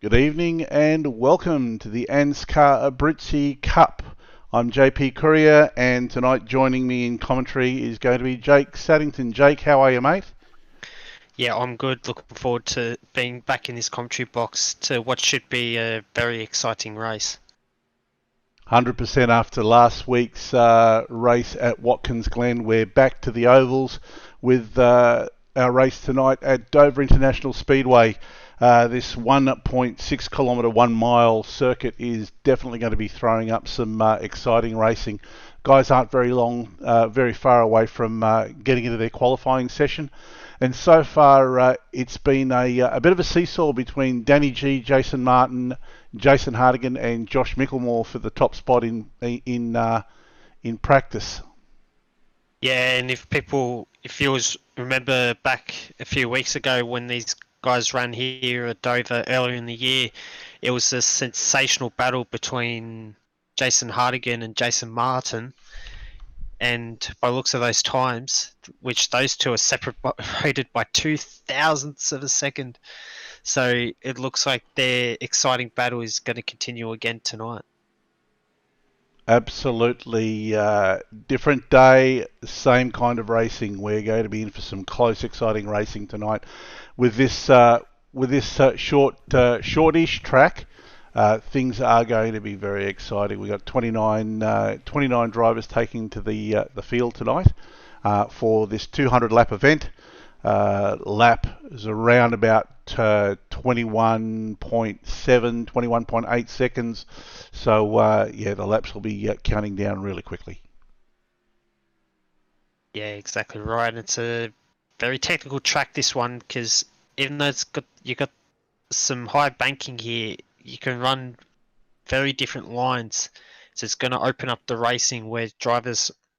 Good evening and welcome to the ANZCAR Abruzzi Cup. I'm JP Courier, and tonight joining me in commentary is going to be Jake Saddington. Jake, how are you, mate? Yeah, I'm good. Looking forward to being back in this commentary box to what should be a very exciting race. 100% after last week's race at Watkins Glen. We're back to the ovals with our race tonight at Dover International Speedway. This 1.6 kilometre, 1 mile circuit is definitely going to be throwing up some exciting racing. Guys aren't very far away from getting into their qualifying session. And so far, it's been a bit of a seesaw between Danny G, Jason Martin, Jason Hardigan, and Josh Micklemore for the top spot in practice. Yeah, and if you remember back a few weeks ago when these guys ran here at Dover earlier in the year, it was a sensational battle between Jason Hardigan and Jason Martin. And by looks of those times, which those two are separated by 2 thousandths of a second, so it looks like their exciting battle is going to continue again tonight. Absolutely different day, same kind of racing. We're going to be in for some close, exciting racing tonight with this shortish track. Things are going to be very exciting. We've got 29 drivers taking to the field tonight for this 200 lap event. Lap is around about 21.7, 21.8 seconds. So yeah, the laps will be counting down really quickly. Yeah, exactly right. It's a very technical track, this one, because even though you got some high banking here, you can run very different lines. So it's going to open up the racing where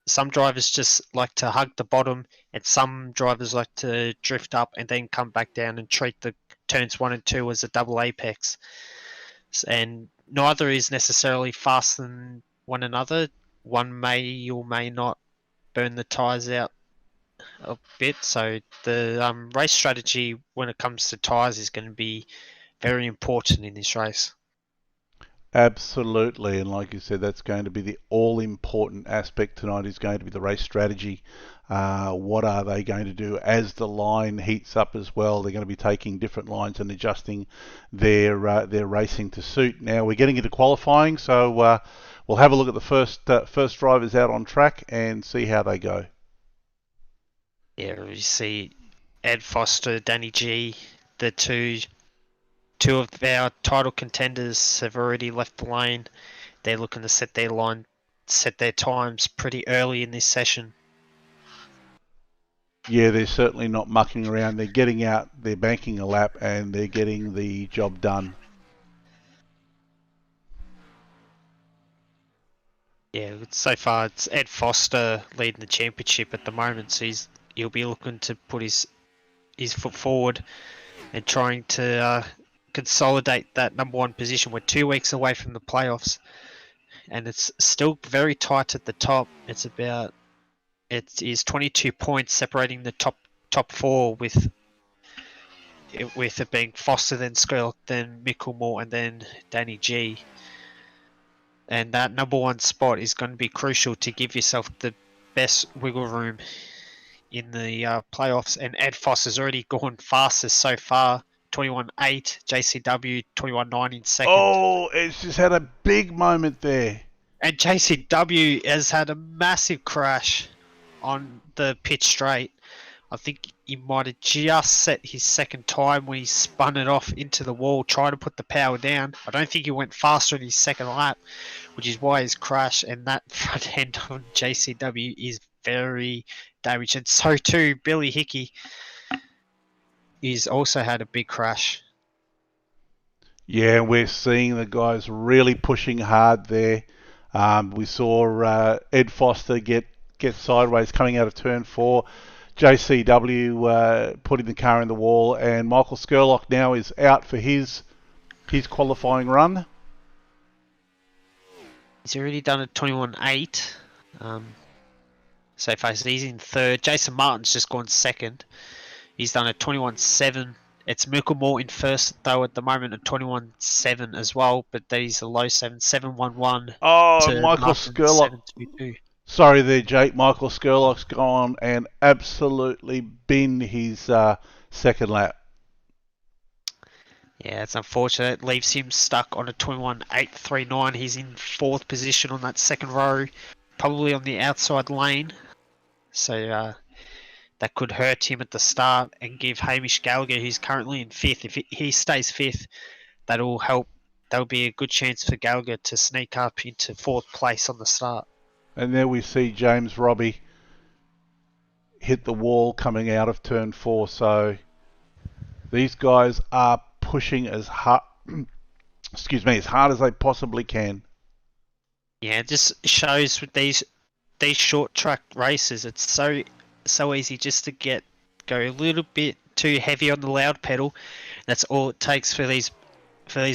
some drivers just like to hug the bottom, and some drivers like to drift up and then come back down and treat the turns 1 and 2 as a double apex. And neither is necessarily faster than one another. One may or may not burn the tyres out a bit. So the race strategy when it comes to tyres is going to be very important in this race. Absolutely, and like you said, that's going to be the all-important aspect tonight. Is going to be the race strategy. What are they going to do as the line heats up as well? They're going to be taking different lines and adjusting their racing to suit. Now we're getting into qualifying, so we'll have a look at the first drivers out on track and see how they go. Yeah, you see Ed Foster, Danny G, the two of our title contenders have already left the lane. They're looking to set their times pretty early in this session. Yeah, they're certainly not mucking around. They're getting out, they're banking a lap, and they're getting the job done. Yeah, so far it's Ed Foster leading the championship at the moment, so he'll be looking to put his foot forward and trying to consolidate that #1 position. We're 2 weeks away from the playoffs, and it's still very tight at the top. It is 22 points separating the top four, with it being Foster, then Skrillex, then Micklemore, and then Danny G. And that #1 spot is going to be crucial to give yourself the best wiggle room in the playoffs. And Ed Foster's already gone fastest so far, 21.8. JCW 21.9 in second. Oh, it's just had a big moment there. And JCW has had a massive crash on the pitch straight. I think he might have just set his second time when he spun it off into the wall, trying to put the power down. I don't think he went faster in his second lap, which is why he's crashed. And that front end on JCW is very damaged. And so too, Billy Hickey is also had a big crash. Yeah, we're seeing the guys really pushing hard there. We saw Ed Foster get sideways coming out of turn 4. JCW putting the car in the wall, and Michael Skrillex now is out for his qualifying run. He's already done a 21.8. So far, he's in third. Jason Martin's just gone second. He's done a 21.7 It's Micklemore in first though at the moment at 21.7 as well, but these are low 7.711 Oh, to Michael Martin Skurlock. 7.22. Sorry there, Jake. Michael Skurlock's gone and absolutely binned his second lap. Yeah, it's unfortunate. It leaves him stuck on a 21.839. He's in fourth position on that second row, probably on the outside lane. So that could hurt him at the start and give Hamish Gallagher, who's currently in fifth, if he stays fifth, that'll help. That'll be a good chance for Gallagher to sneak up into fourth place on the start. And there we see James Robbie hit the wall coming out of turn 4. So these guys are pushing as hard, as hard as they possibly can. Yeah, it just shows with these short track races, it's so easy just to go a little bit too heavy on the loud pedal. That's all it takes for these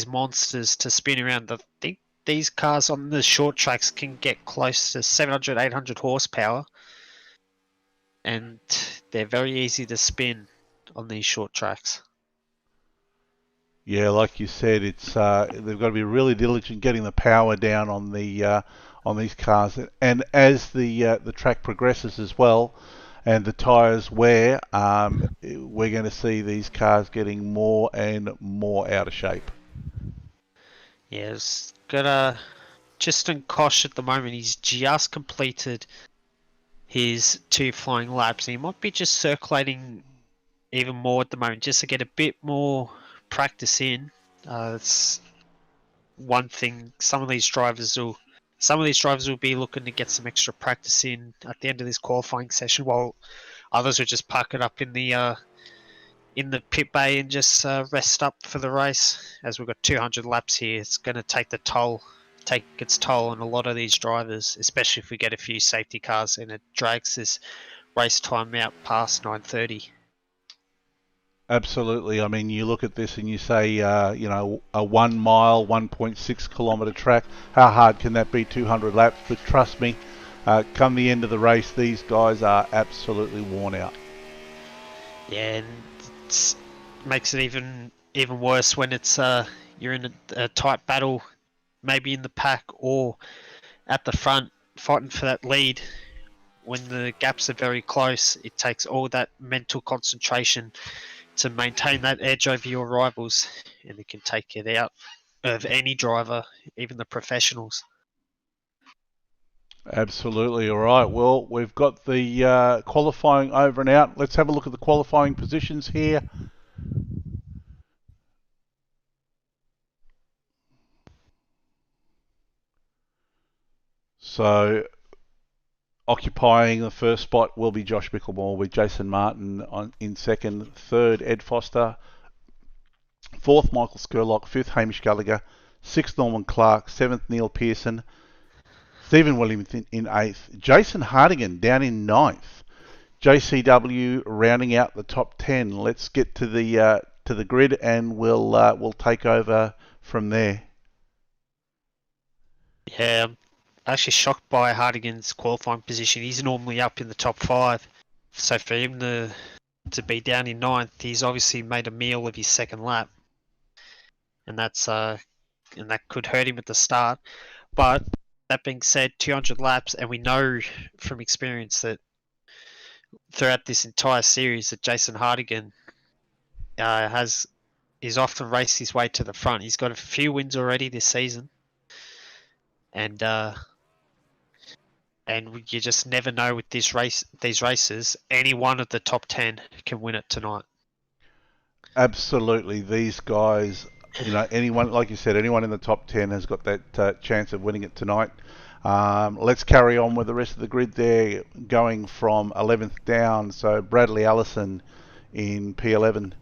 monsters to spin around. I think these cars on the short tracks can get close to 700, 800 horsepower, and they're very easy to spin on these short tracks. Yeah, like you said, it's they've got to be really diligent getting the power down on these cars, and as the track progresses as well, and the tyres wear, we're going to see these cars getting more and more out of shape. Yeah, it's got Justin Kosh at the moment. He's just completed his 2 flying laps. He might be just circulating even more at the moment, just to get a bit more practice in. It's one thing. Some of these drivers will be looking to get some extra practice in at the end of this qualifying session, while others will just park it up in the pit bay and just rest up for the race. As we've got 200 laps here, it's going to take its toll on a lot of these drivers, especially if we get a few safety cars and it drags this race time out past 9:30. Absolutely. I mean, you look at this and you say, a 1 mile, 1.6 kilometre track. How hard can that be? 200 laps. But trust me, come the end of the race, these guys are absolutely worn out. Yeah, and it makes it even worse when it's you're in a tight battle, maybe in the pack or at the front, fighting for that lead. When the gaps are very close, it takes all that mental concentration to maintain that edge over your rivals, and it can take it out of any driver, even the professionals. Absolutely. All right. Well, we've got the qualifying over and out. Let's have a look at the qualifying positions here. So, occupying the first spot will be Josh Micklemore, with Jason Martin in second. Third, Ed Foster. Fourth, Michael Skurlock. Fifth, Hamish Gallagher. Sixth, Norman Clark. Seventh, Neil Pearson. Stephen Williams in eighth. Jason Hardigan down in ninth. JCW rounding out the top 10. Let's get to the grid and we'll take over from there. Yeah, I'm actually shocked by Hardigan's qualifying position. He's normally up in the top 5, so for him to be down in ninth, he's obviously made a meal of his second lap, and that could hurt him at the start. But that being said, 200 laps, and we know from experience that throughout this entire series that Jason Hardigan is often raced his way to the front. He's got a few wins already this season, and you just never know with these races. Any one of the top 10 can win it tonight. Absolutely, these guys, anyone, like you said, anyone in the top 10 has got that chance of winning it tonight. Let's carry on with the rest of the grid there, going from 11th down. So Bradley Allison in P11,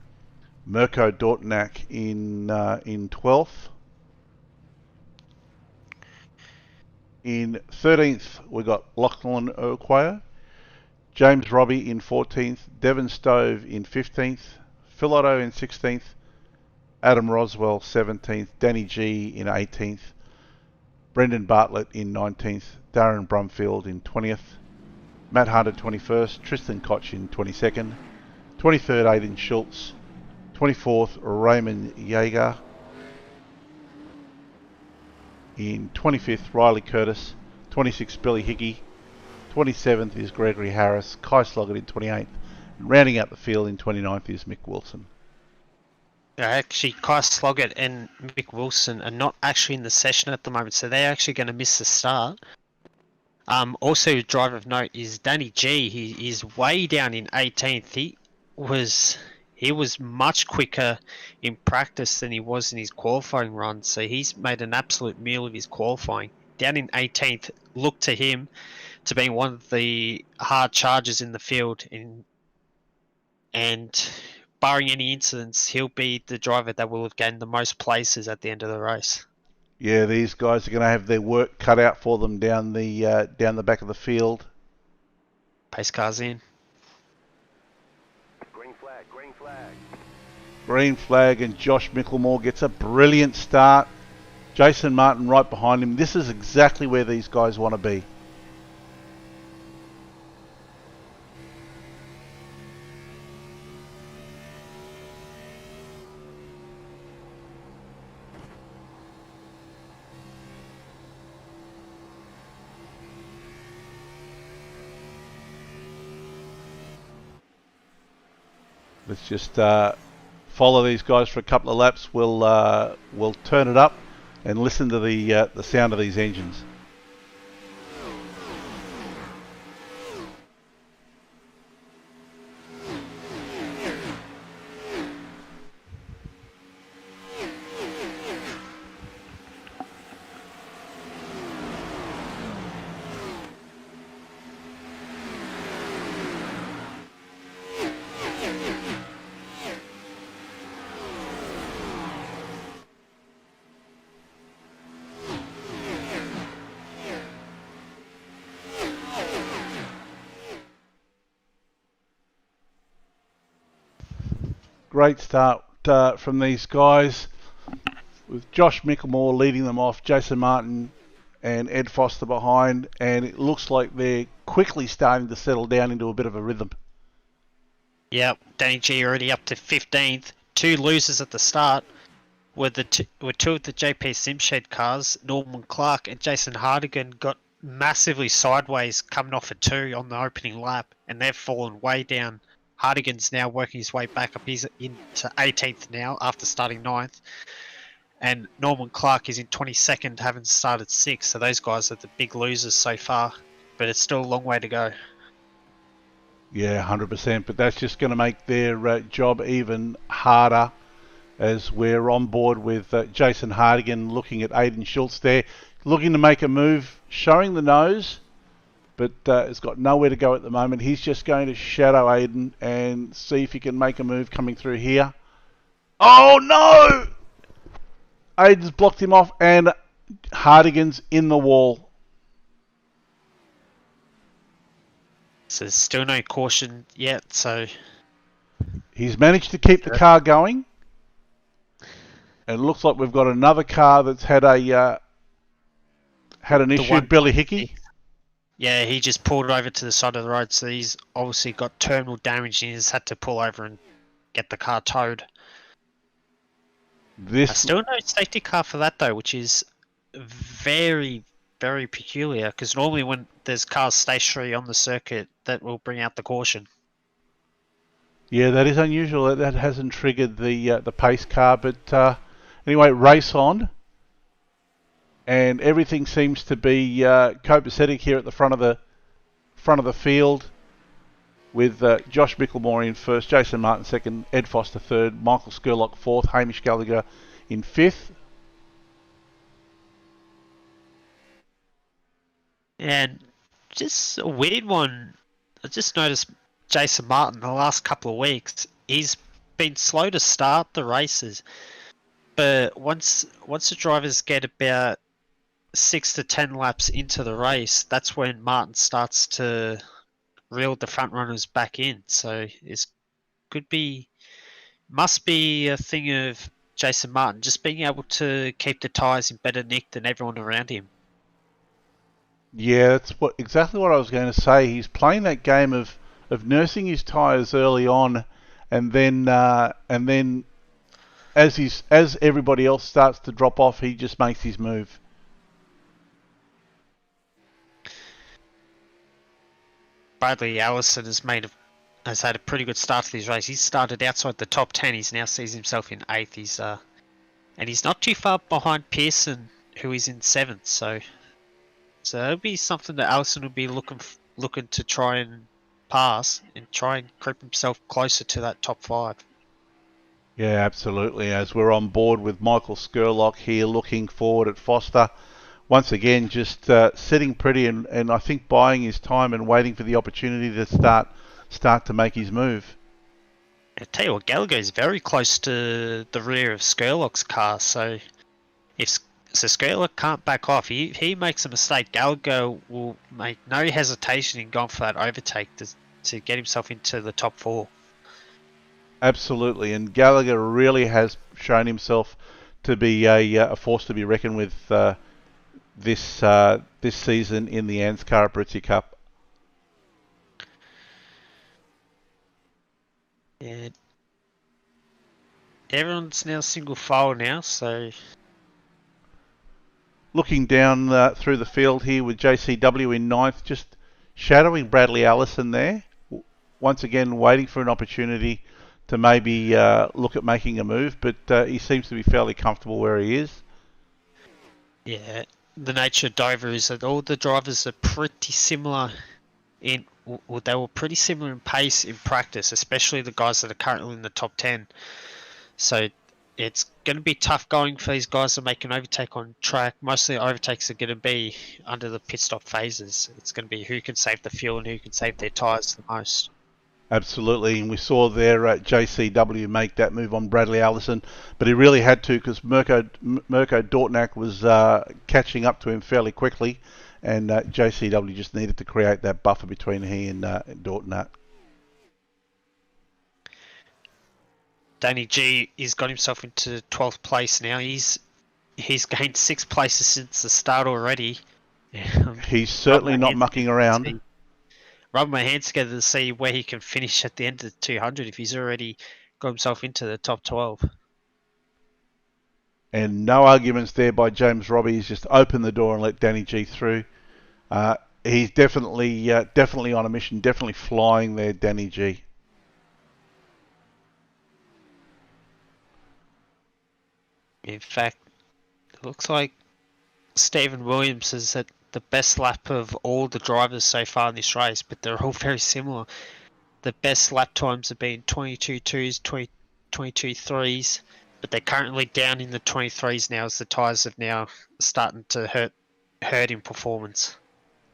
Mirko Dortnack in 12th. In 13th, we got Lachlan Urquhart, James Robbie in 14th, Devon Stove in 15th, Phil Otto in 16th, Adam Roswell 17th, Danny G in 18th, Brendan Bartlett in 19th, Darren Brumfield in 20th, Matt Hunter 21st, Tristan Koch in 22nd, 23rd Aidan Schultz, 24th, Raymond Yeager. In 25th, Riley Curtis. 26th, Billy Hickey. 27th is Gregory Harris. Kai Sloggett in 28th. And rounding out the field in 29th is Mick Wilson. Yeah, actually, Kai Sloggett and Mick Wilson are not actually in the session at the moment, so they're actually going to miss the start. Also, driver of note is Danny G. He is way down in 18th. He was much quicker in practice than he was in his qualifying run, so he's made an absolute meal of his qualifying. Down in 18th, look to him to be one of the hard chargers in the field, and barring any incidents, he'll be the driver that will have gained the most places at the end of the race. Yeah, these guys are going to have their work cut out for them down the back of the field. Pace cars in. Green flag, green flag. Green flag, and Josh Micklemore gets a brilliant start. Jason Martin right behind him. This is exactly where these guys want to be. Let's just follow these guys for a couple of laps. We'll turn it up and listen to the sound of these engines. Great start from these guys, with Josh Micklemore leading them off, Jason Martin and Ed Foster behind, and it looks like they're quickly starting to settle down into a bit of a rhythm. Yep, Danny G already up to 15th. Two losers at the start were two of the JP Simshed cars. Norman Clark and Jason Hardigan got massively sideways coming off a 2 on the opening lap, and they've fallen way down. Hardigan's now working his way back up. He's into 18th now after starting 9th. And Norman Clark is in 22nd, having started 6th. So those guys are the big losers so far. But it's still a long way to go. Yeah, 100%. But that's just going to make their job even harder, as we're on board with Jason Hardigan looking at Aidan Schultz there, looking to make a move, showing the nose, but has got nowhere to go at the moment. He's just going to shadow Aidan and see if he can make a move coming through here. Oh no! Aidan's blocked him off, and Hardigan's in the wall. So there's still no caution yet, so... He's managed to keep the car going. And it looks like we've got another car that's had an issue, Billy Hickey. Yeah, he just pulled over to the side of the road, so he's obviously got terminal damage and he's had to pull over and get the car towed. Still no safety car for that though, which is very, very peculiar, because normally when there's cars stationary on the circuit, that will bring out the caution. Yeah, that is unusual. That hasn't triggered the pace car, but anyway, race on. And everything seems to be copacetic here at the front of the field, with Josh Micklemore in first, Jason Martin second, Ed Foster third, Michael Skurlock fourth, Hamish Gallagher in fifth. And just a weird one, I just noticed Jason Martin the last couple of weeks, he's been slow to start the races, but once the drivers get about 6 to 10 laps into the race, that's when Martin starts to reel the front runners back in. So must be a thing of Jason Martin just being able to keep the tyres in better nick than everyone around him. Yeah, that's exactly what I was going to say. He's playing that game of nursing his tyres early on and then as everybody else starts to drop off, he just makes his move. Bradley Allison has had a pretty good start to this race. He started outside the top 10. He's now sees himself in 8th. And he's not too far behind Pearson, who is in 7th. So it'll be something that Allison will be looking to try and pass and try and creep himself closer to that top 5. Yeah, absolutely. As we're on board with Michael Skurlock here, looking forward at Foster. Once again, just sitting pretty and I think biding his time and waiting for the opportunity to start to make his move. I tell you what, Gallagher is very close to the rear of Skurlock's car. So if Skurlock can't back off, he makes a mistake, Gallagher will make no hesitation in going for that overtake to get himself into the top 4. Absolutely, and Gallagher really has shown himself to be a force to be reckoned with this season in the ANZCAR Britsy Cup. Yeah, everyone's now single file now, so Looking down through the field here with JCW in 9th, just shadowing Bradley Allison there. Once again, waiting for an opportunity to maybe look at making a move, but he seems to be fairly comfortable where he is. yeah, the nature of Dover is that all the drivers are pretty similar they were pretty similar in pace in practice, especially the guys that are currently in the top 10. So it's going to be tough going for these guys to make an overtake on track. Most of the overtakes are going to be under the pit stop phases. It's going to be who can save the fuel and who can save their tyres the most. Absolutely, and we saw there at JCW make that move on Bradley Allison, but he really had to because Mirko Dortnack was catching up to him fairly quickly, and JCW just needed to create that buffer between he and Dortnack. Danny G has got himself into 12th place now. He's gained 6 places since the start already. He's certainly not mucking around. Rubbing my hands together to see where he can finish at the end of the 200 if he's already got himself into the top 12. And no arguments there by James Robbie. He's just opened the door and let Danny G through. He's definitely on a mission, definitely flying there, Danny G. In fact, it looks like Stephen Williams has had the best lap of all the drivers so far in this race, but they're all very similar. The best lap times have been 22.2s, 22.3s, but they're currently down in the 23s now as the tyres have now starting to hurt in performance.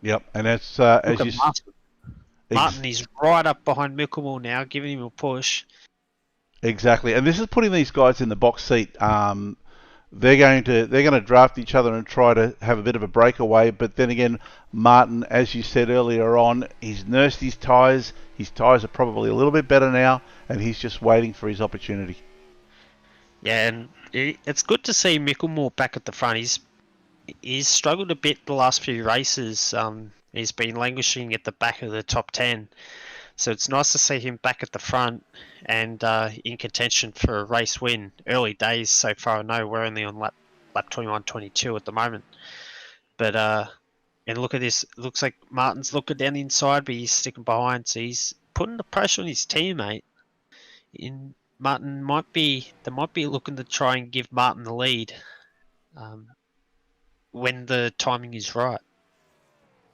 Yep, and as you Martin is right up behind Mickelmore now, giving him a push. Exactly, and this is putting these guys in the box seat. They're going to draft each other and try to have a bit of a breakaway. But then again, Martin, as you said earlier on, he's nursed his tyres. His tyres are probably a little bit better now, and he's just waiting for his opportunity. Yeah, and it's good to see Mickelmore back at the front. He's struggled a bit the last few races. He's been languishing at the back of the top 10. So it's nice to see him back at the front and in contention for a race win. Early days so far, I know we're only on lap 21, 22 at the moment. But and look at this. It looks like Martin's looking down the inside, but he's sticking behind. So he's putting the pressure on his teammate. Martin might be looking to try and give Martin the lead when the timing is right.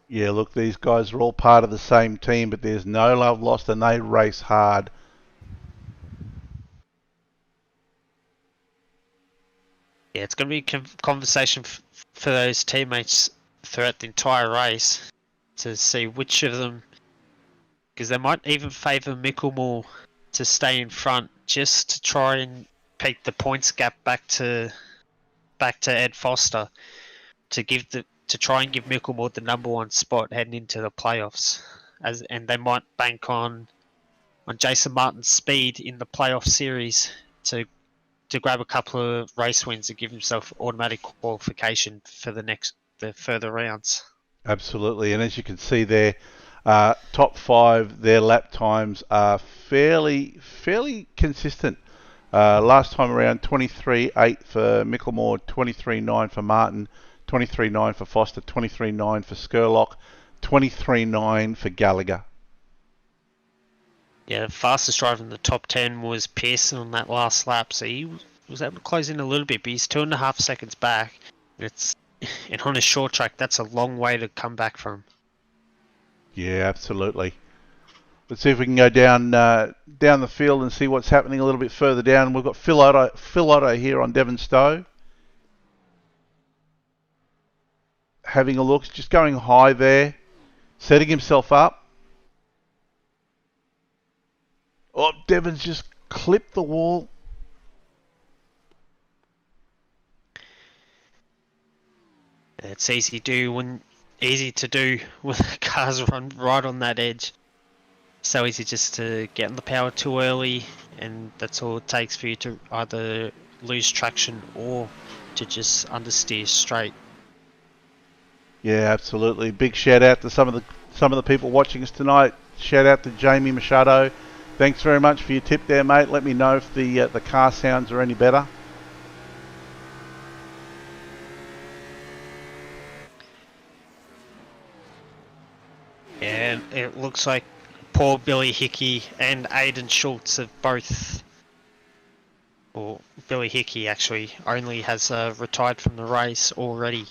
Yeah, look, these guys are all part of the same team, but there's no love lost, and they race hard. Yeah, it's going to be a conversation for those teammates throughout the entire race to see which of them, because they might even favour Mickelmore to stay in front just to try and peak the points gap back to Ed Foster to try and give Mickelmore the number 1 spot heading into the playoffs, and they might bank on Jason Martin's speed in the playoff series to grab a couple of race wins and give himself automatic qualification for the further rounds. Absolutely, and as you can see there, Top five, their lap times are fairly consistent. Last time around, 23.8 for Micklemore, 23.9 for Martin, 23.9 for Foster, 23.9 for Skurlock, 23.9 for Gallagher. Yeah, the fastest driver in the top 10 was Pearson on that last lap, so he was able to close in a little bit, but he's 2.5 seconds back. And on a short track, that's a long way to come back from. Yeah, absolutely. Let's see if we can go down the field and see what's happening a little bit further down. We've got Phil Otto here on Devon Stowe. Having a look, just going high there, setting himself up. Oh, Devon's just clipped the wall. It's easy to do when the cars run right on that edge. So easy just to get in the power too early, and that's all it takes for you to either lose traction or to just understeer straight. Yeah, absolutely. Big shout out to some of the people watching us tonight. Shout out to Jamie Machado. Thanks very much for your tip there, mate. Let me know if the car sounds are any better. And it looks like poor Billy Hickey and Aidan Schultz have both, or Billy Hickey actually only has retired from the race already.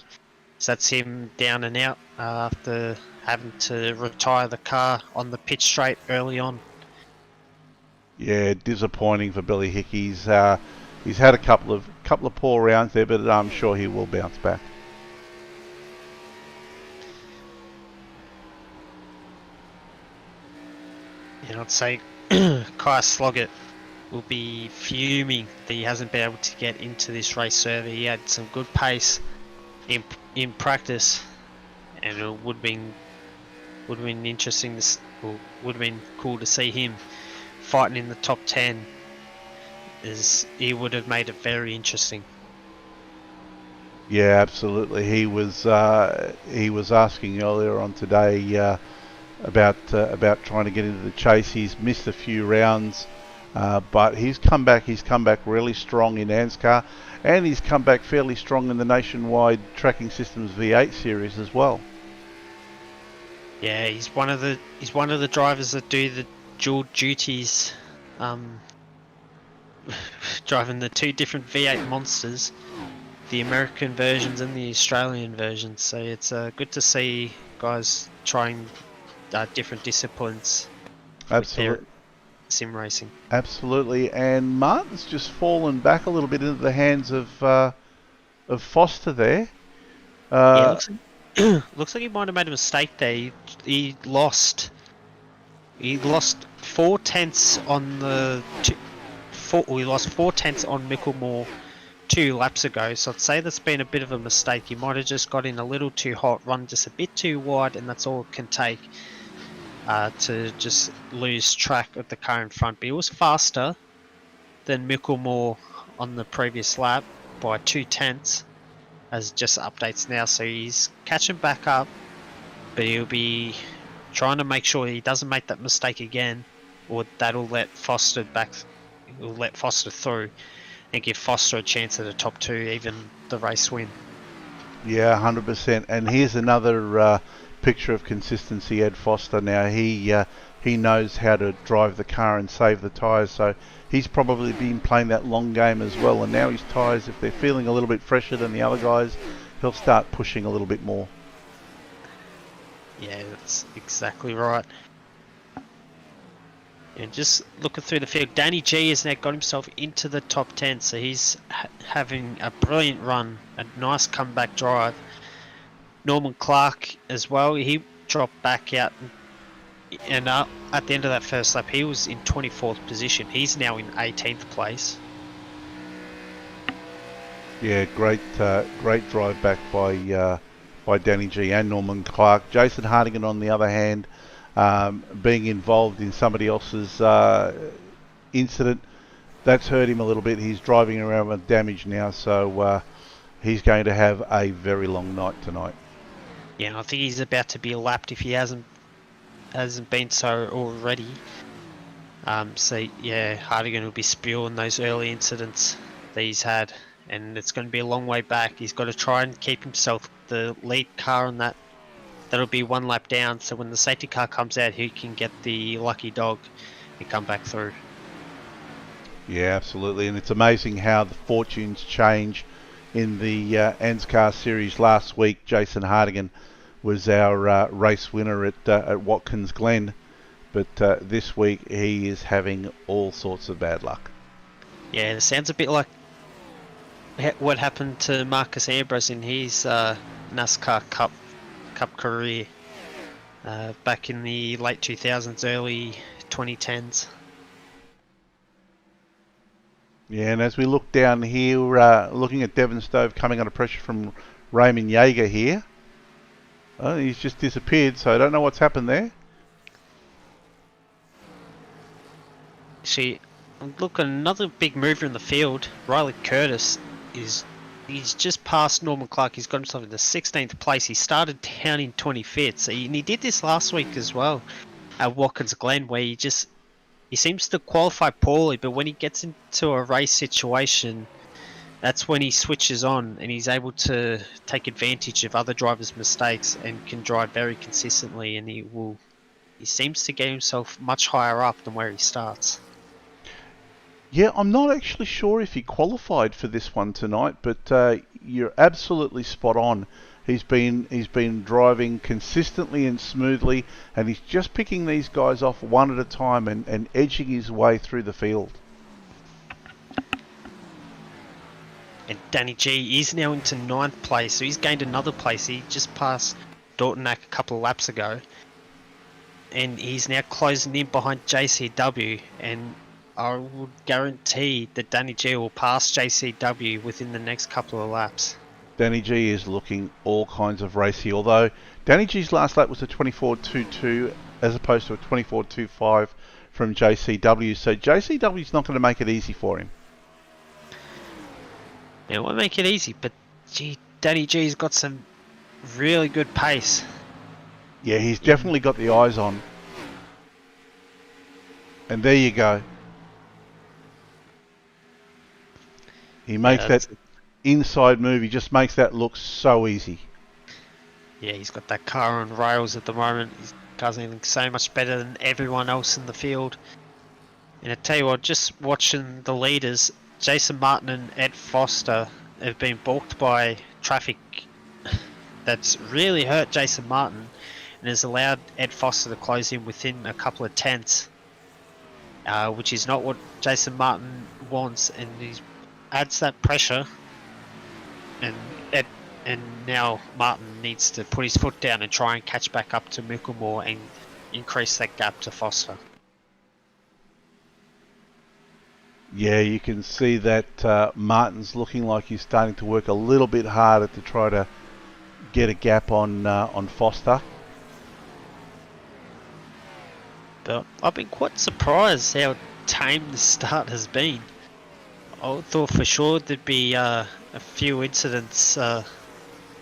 So that's him down and out after having to retire the car on the pitch straight early on. Yeah, disappointing for Billy Hickey. He's had a couple of poor rounds there, but I'm sure he will bounce back. And I'd say Kai Sloggett will be fuming that he hasn't been able to get into this race early. He had some good pace in practice, and it would have been interesting or would have been cool to see him fighting in the top 10, as he would have made it very interesting. Yeah, absolutely. He was asking earlier on today about trying to get into the chase. He's missed a few rounds, but he's come back. He's come back really strong in ANZCAR, and he's come back fairly strong in the Nationwide Tracking Systems V8 series as well. Yeah, he's one of the drivers that do the dual duties, driving the two different V8 monsters, the American versions and the Australian versions. So it's good to see guys trying different disciplines. Absolutely. With their sim racing. Absolutely, and Martin's just fallen back a little bit into the hands of Foster there. Yeah, looks like he might have made a mistake there. He lost 4 tenths on he lost 4 tenths on Micklemore 2 laps ago. So I'd say that's been a bit of a mistake. He might have just got in a little too hot, run just a bit too wide, and that's all it can take to just lose track of the car in front. But he was faster than Micklemore on the previous lap by 2 tenths. As just updates now, so he's catching back up, but he'll be trying to make sure he doesn't make that mistake again, or that'll let Foster through and give Foster a chance at the top 2, even the race win. Yeah, 100%. And here's another picture of consistency. Ed Foster now, he knows how to drive the car and save the tyres, so he's probably been playing that long game as well, and now his tyres, if they're feeling a little bit fresher than the other guys, he'll start pushing a little bit more. Yeah, that's exactly right. And just looking through the field, Danny G has now got himself into the top 10, so he's having a brilliant run, a nice comeback drive. Norman Clark as well, he dropped back out, and at the end of that first lap he was in 24th position. He's now in 18th place. Yeah, great drive back by Danny G and Norman Clark. Jason Hardigan, on the other hand, being involved in somebody else's incident, that's hurt him a little bit. He's driving around with damage now, so he's going to have a very long night tonight. Yeah, and I think he's about to be lapped if he hasn't hasn't been so already. So yeah, Hardigan will be spewing those early incidents that he's had, and it's going to be a long way back. He's got to try and keep himself the lead car on that. That'll be one lap down, so when the safety car comes out, he can get the lucky dog and come back through. Yeah, absolutely. And it's amazing how the fortunes change in the ANZCAR series last week. Jason Hardigan was our race winner at Watkins Glen, but this week he is having all sorts of bad luck. Yeah, it sounds a bit like what happened to Marcus Ambrose in his NASCAR Cup career back in the late 2000s, early 2010s. Yeah, and as we look down here, looking at Devon Stove coming under pressure from Raymond Yeager here. Oh, he's just disappeared, so I don't know what's happened there. See, look, another big mover in the field, Riley Curtis, he's just passed Norman Clark. He's got himself in the 16th place. He started down in 25th, and he did this last week as well at Watkins Glen, where he seems to qualify poorly, but when he gets into a race situation, that's when he switches on and he's able to take advantage of other drivers' mistakes and can drive very consistently, and he seems to get himself much higher up than where he starts. Yeah, I'm not actually sure if he qualified for this one tonight, but you're absolutely spot on. He's been driving consistently and smoothly, and he's just picking these guys off one at a time and edging his way through the field. And Danny G is now into 9th place, so he's gained another place. He just passed Dortonac a couple of laps ago, and he's now closing in behind JCW, and I would guarantee that Danny G will pass JCW within the next couple of laps. Danny G is looking all kinds of racy, although Danny G's last lap was a 24.22 as opposed to a 24.25 from JCW, so JCW's not going to make it easy for him. It won't make it easy, but gee, Danny G's got some really good pace. Yeah, he's definitely got the eyes on. And there you go. He makes that inside move. He just makes that look so easy. Yeah, he's got that car on rails at the moment. His car's looking so much better than everyone else in the field. And I tell you what, just watching the leaders, Jason Martin and Ed Foster have been balked by traffic that's really hurt Jason Martin and has allowed Ed Foster to close in within a couple of tenths, which is not what Jason Martin wants, and he adds that pressure, and now Martin needs to put his foot down and try and catch back up to Micklemore and increase that gap to Foster. Yeah, you can see that Martin's looking like he's starting to work a little bit harder to try to get a gap on Foster. But I've been quite surprised how tame the start has been. I thought for sure there'd be a few incidents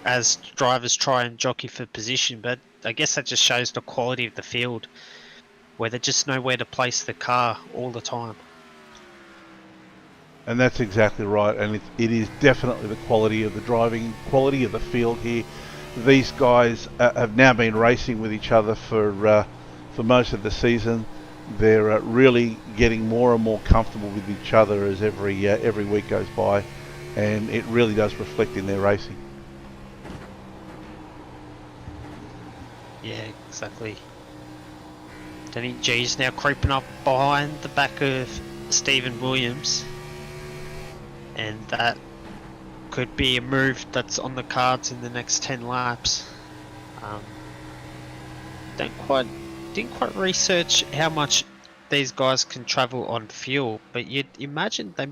as drivers try and jockey for position, but I guess that just shows the quality of the field, where they just know where to place the car all the time. And that's exactly right, and it is definitely the quality of the driving, quality of the field here. These guys have now been racing with each other for most of the season. They're really getting more and more comfortable with each other as every week goes by, and it really does reflect in their racing. Yeah, exactly. Danny G's now creeping up behind the back of Stephen Williams, and that could be a move that's on the cards in the next 10 laps. Didn't quite research how much these guys can travel on fuel, but you'd imagine they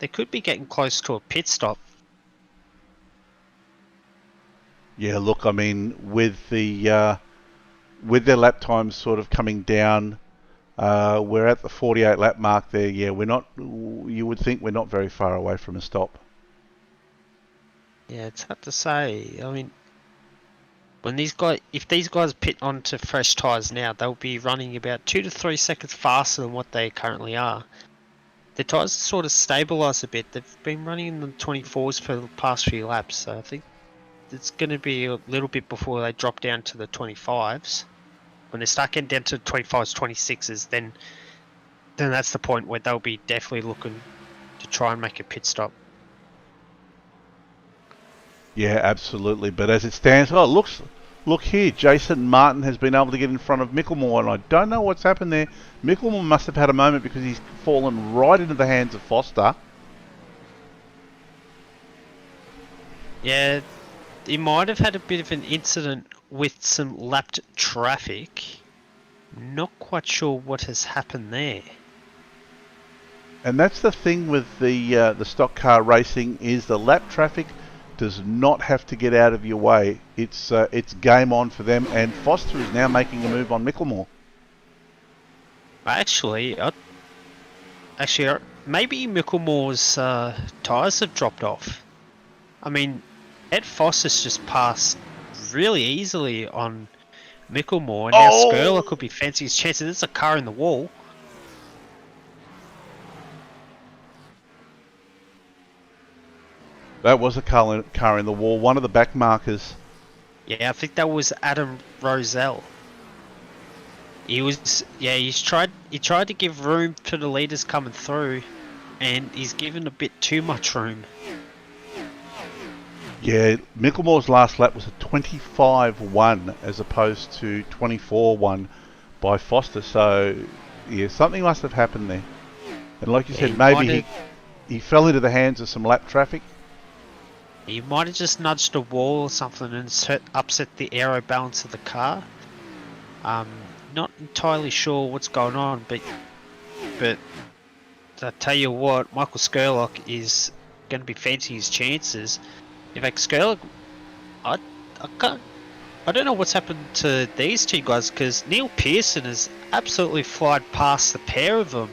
could be getting close to a pit stop. Yeah, look, I mean, with their lap times sort of coming down, we're at the 48 lap mark there. Yeah, we're not. You would think we're not very far away from a stop. Yeah, it's hard to say. I mean, if these guys pit onto fresh tyres now, they'll be running about 2 to 3 seconds faster than what they currently are. The tyres sort of stabilised a bit. They've been running in the 24s for the past few laps, so I think it's going to be a little bit before they drop down to the 25s. When they start getting down to 25s, 26s, then that's the point where they'll be definitely looking to try and make a pit stop. Yeah, absolutely. But as it stands, look here. Jason Martin has been able to get in front of Micklemore, and I don't know what's happened there. Micklemore must have had a moment because he's fallen right into the hands of Foster. Yeah, he might have had a bit of an incident with some lapped traffic. Not quite sure what has happened there. And that's the thing with the stock car racing is the lap traffic does not have to get out of your way. It's game on for them, and Foster is now making a move on Micklemore. Actually, maybe Micklemore's tyres have dropped off. I mean, Ed Foster's just passed really easily on Micklemore, and now Skurlock could be fancying his chances. There's a car in the wall. That was a car in the wall, one of the back markers. Yeah, I think that was Adam Rosell. He tried to give room to the leaders coming through, and he's given a bit too much room. Yeah, Micklemore's last lap was a 25-1 as opposed to 24-1 by Foster. So, yeah, something must have happened there. And like you said, maybe he fell into the hands of some lap traffic. He might have just nudged a wall or something and upset the aero balance of the car. Not entirely sure what's going on, but I tell you what, Michael Skurlock is going to be fancying his chances. In fact, Skurlock, I don't know what's happened to these two guys, because Neil Pearson has absolutely flied past the pair of them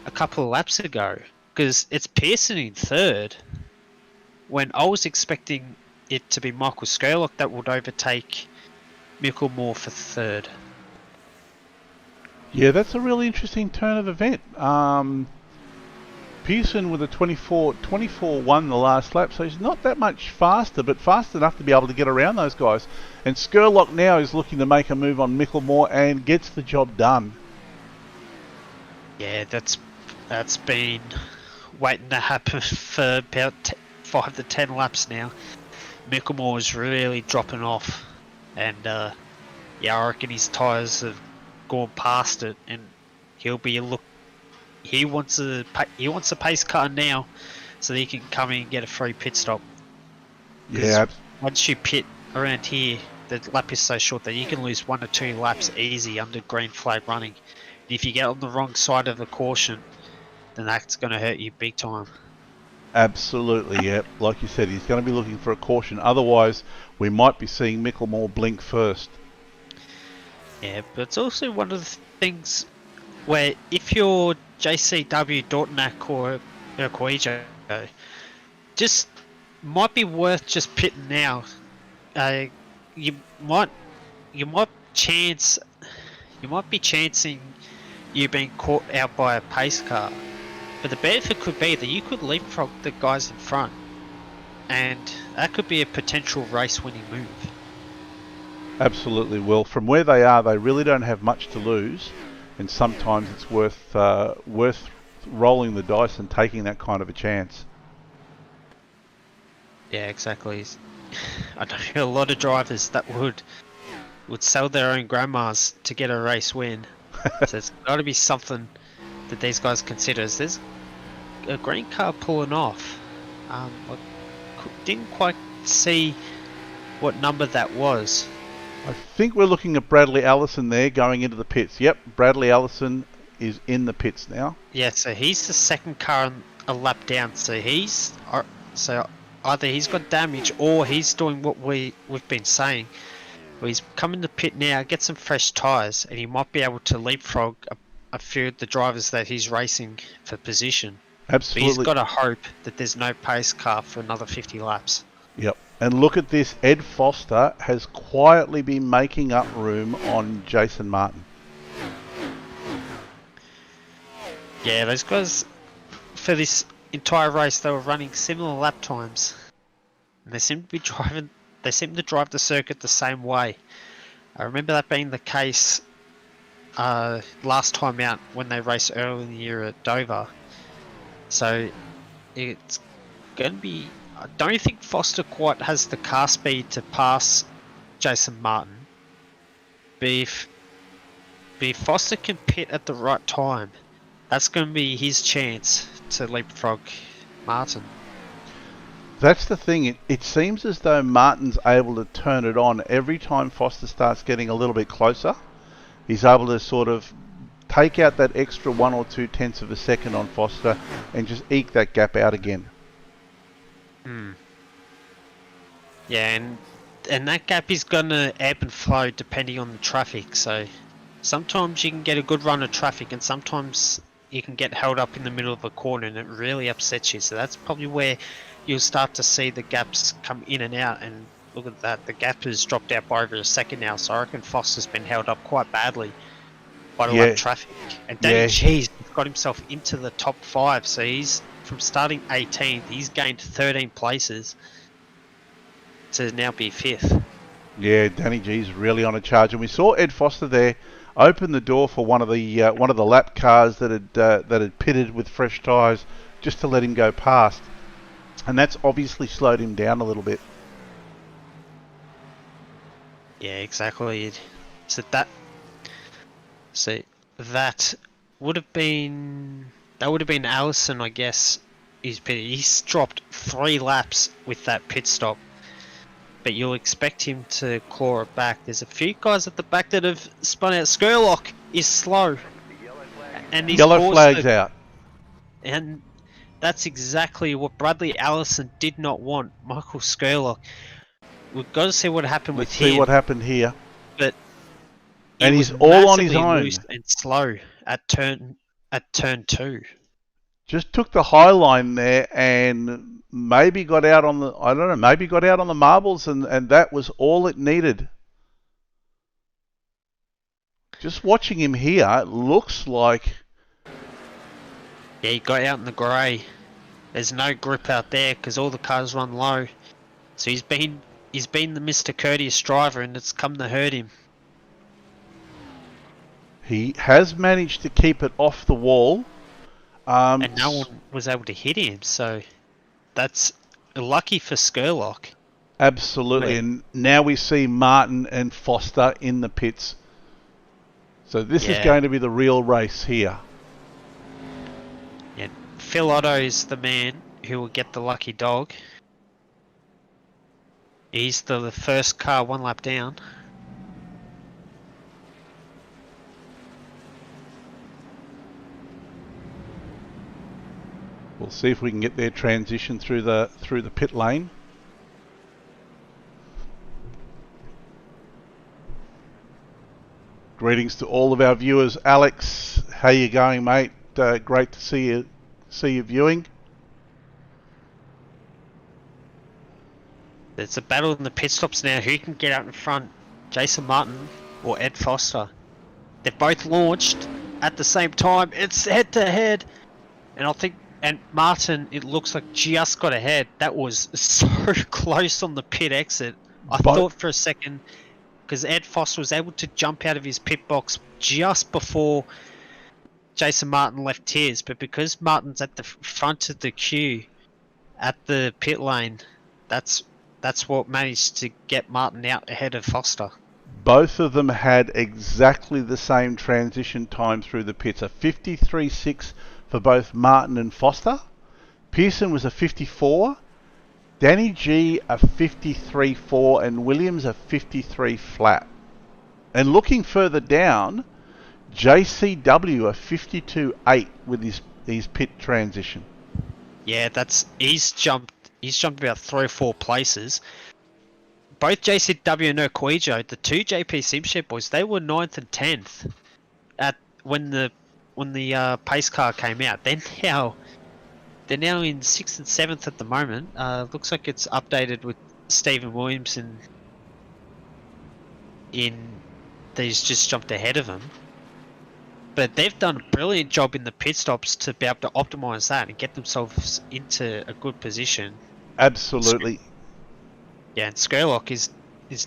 a couple of laps ago, because it's Pearson in third, when I was expecting it to be Michael Skurlock that would overtake Micklemore for third. Yeah, that's a really interesting turn of event. Pearson with a 24-1 the last lap, so he's not that much faster, but fast enough to be able to get around those guys. And Skurlock now is looking to make a move on Micklemore and gets the job done. Yeah, that's been waiting to happen for about 5 to 10 laps now. Micklemore is really dropping off, and I reckon his tyres have gone past it, and he'll be He wants a pace car now, so that he can come in and get a free pit stop. Yeah. Once you pit around here, the lap is so short that you can lose 1 or 2 laps easy under green flag running. And if you get on the wrong side of the caution, then that's going to hurt you big time. Absolutely, yeah. Like you said, he's going to be looking for a caution. Otherwise, we might be seeing Micklemore blink first. Yeah, but it's also one of the things where if you're JCW, Dortnack or Coejo, just might be worth just pitting now. You might be chancing you being caught out by a pace car, but the benefit could be that you could leapfrog the guys in front, and that could be a potential race-winning move. Absolutely. Well, from where they are, they really don't have much to lose, and sometimes it's worth rolling the dice and taking that kind of a chance. Yeah, exactly. I know a lot of drivers that would sell their own grandmas to get a race win. So it's got to be something that these guys consider. There's a green car pulling off. I didn't quite see what number that was. I think we're looking at Bradley Allison there going into the pits. Yep, Bradley Allison is in the pits now. Yeah, so he's the second car a lap down. So either he's got damage or he's doing what we've been saying. Well, he's coming to pit now, get some fresh tyres, and he might be able to leapfrog a few of the drivers that he's racing for position. Absolutely. But he's got to hope that there's no pace car for another 50 laps. Yep. And look at this, Ed Foster has quietly been making up room on Jason Martin. Yeah, those guys, for this entire race, they were running similar lap times. And they seem to drive the circuit the same way. I remember that being the case last time out when they raced early in the year at Dover. So it's going to be... I don't think Foster quite has the car speed to pass Jason Martin. But if Foster can pit at the right time, that's going to be his chance to leapfrog Martin. That's the thing. It seems as though Martin's able to turn it on every time Foster starts getting a little bit closer. He's able to sort of take out that extra 1 or 2 tenths of a second on Foster and just eke that gap out again. Yeah, and that gap is going to ebb and flow depending on the traffic. So sometimes you can get a good run of traffic and sometimes you can get held up in the middle of a corner and it really upsets you. So that's probably where you'll start to see the gaps come in and out. And look at that, the gap has dropped out by over a second now. So I reckon Foster's been held up quite badly by the lap traffic. And Danny G's got himself into the top 5. So he's, from starting 18th, he's gained 13 places to now be 5th. Yeah, Danny G's really on a charge, and we saw Ed Foster there open the door for one of the lap cars that had pitted with fresh tyres just to let him go past, and that's obviously slowed him down a little bit. Yeah, exactly. So that would have been Allison, I guess. He's dropped 3 laps with that pit stop. But you'll expect him to claw it back. There's a few guys at the back that have spun out. Skurlock is slow. And he's yellow flags out. And that's exactly what Bradley Allison did not want. Michael Skurlock. We've got to see what happened with him. Let's see what happened here. But and he's all on his own. Loose and slow at turn 2. Just took the high line there and maybe got out on the, maybe got out on the marbles and that was all it needed. Just watching him here, it looks like... Yeah, he got out in the grey. There's no grip out there because all the cars run low. So he's been the Mr. Courteous driver and it's come to hurt him. He has managed to keep it off the wall. And no one was able to hit him, so that's lucky for Skurlock. Absolutely, and now we see Martin and Foster in the pits. So this is going to be the real race here. Yeah, Phil Otto is the man who will get the lucky dog. He's the first car 1 lap down. We'll see if we can get their transition through the pit lane. Greetings to all of our viewers. Alex, how you going, mate? Great to see you viewing. There's a battle in the pit stops now. Who can get out in front? Jason Martin or Ed Foster? They've both launched at the same time. It's head to head, and I think. And Martin, it looks like just got ahead. That was so close on the pit exit. I thought for a second, because Ed Foster was able to jump out of his pit box just before Jason Martin left his, but because Martin's at the front of the queue at the pit lane, that's what managed to get Martin out ahead of Foster. Both of them had exactly the same transition time through the pits, a 53.6 for both Martin and Foster. Pearson was a 54, Danny G a 53.4 and Williams a 53 flat. And looking further down, JCW a 52.8 with his pit transition. Yeah, he's jumped about 3 or 4 places. Both JCW and Urquijo, the 2 JP Simshed boys, they were 9th and 10th at when the pace car came out. They're now in 6th and 7th at the moment. Looks like it's updated with Stephen Williams they's just jumped ahead of him. But they've done a brilliant job in the pit stops to be able to optimise that and get themselves into a good position. Absolutely. Yeah, and Skurlock is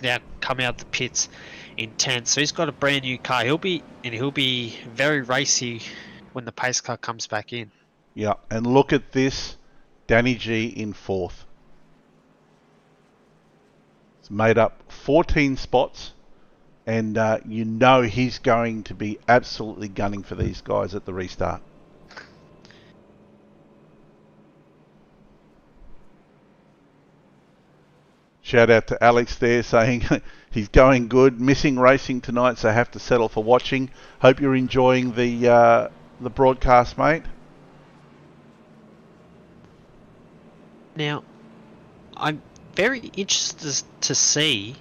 now come out of the pits in 10th, so he's got a brand new car. He'll be very racy when the pace car comes back in. Yeah, and look at this, Danny G in 4th. It's made up 14 spots, and you know he's going to be absolutely gunning for these guys at the restart. Shout out to Alex there saying he's going good, missing racing tonight, so have to settle for watching. Hope you're enjoying the broadcast, mate. Now, I'm very interested to see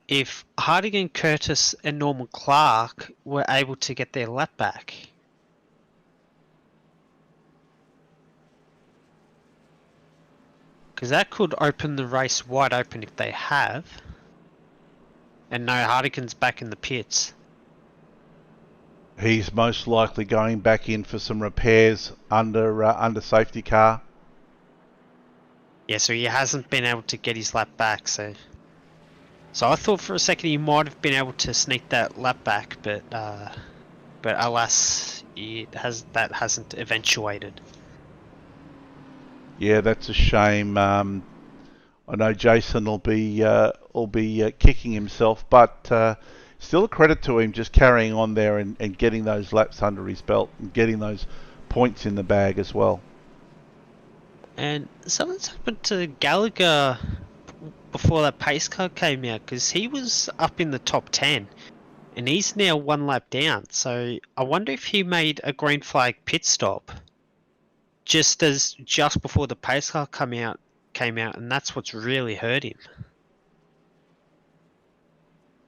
if Hardigan, Curtis and Norman Clark were able to get their lap back. Because that could open the race wide open if they have. And no, Hardigan's back in the pits. He's most likely going back in for some repairs under safety car. Yeah, so he hasn't been able to get his lap back. So I thought for a second he might have been able to sneak that lap back, but alas, that hasn't eventuated. Yeah, that's a shame. I know Jason will be kicking himself, but still a credit to him just carrying on there and getting those laps under his belt and getting those points in the bag as well. And something's happened to Gallagher before that pace car came out, because he was up in the top 10 and he's now one lap down. So I wonder if he made a green flag pit stop just before the pace car came out, and that's what's really hurt him.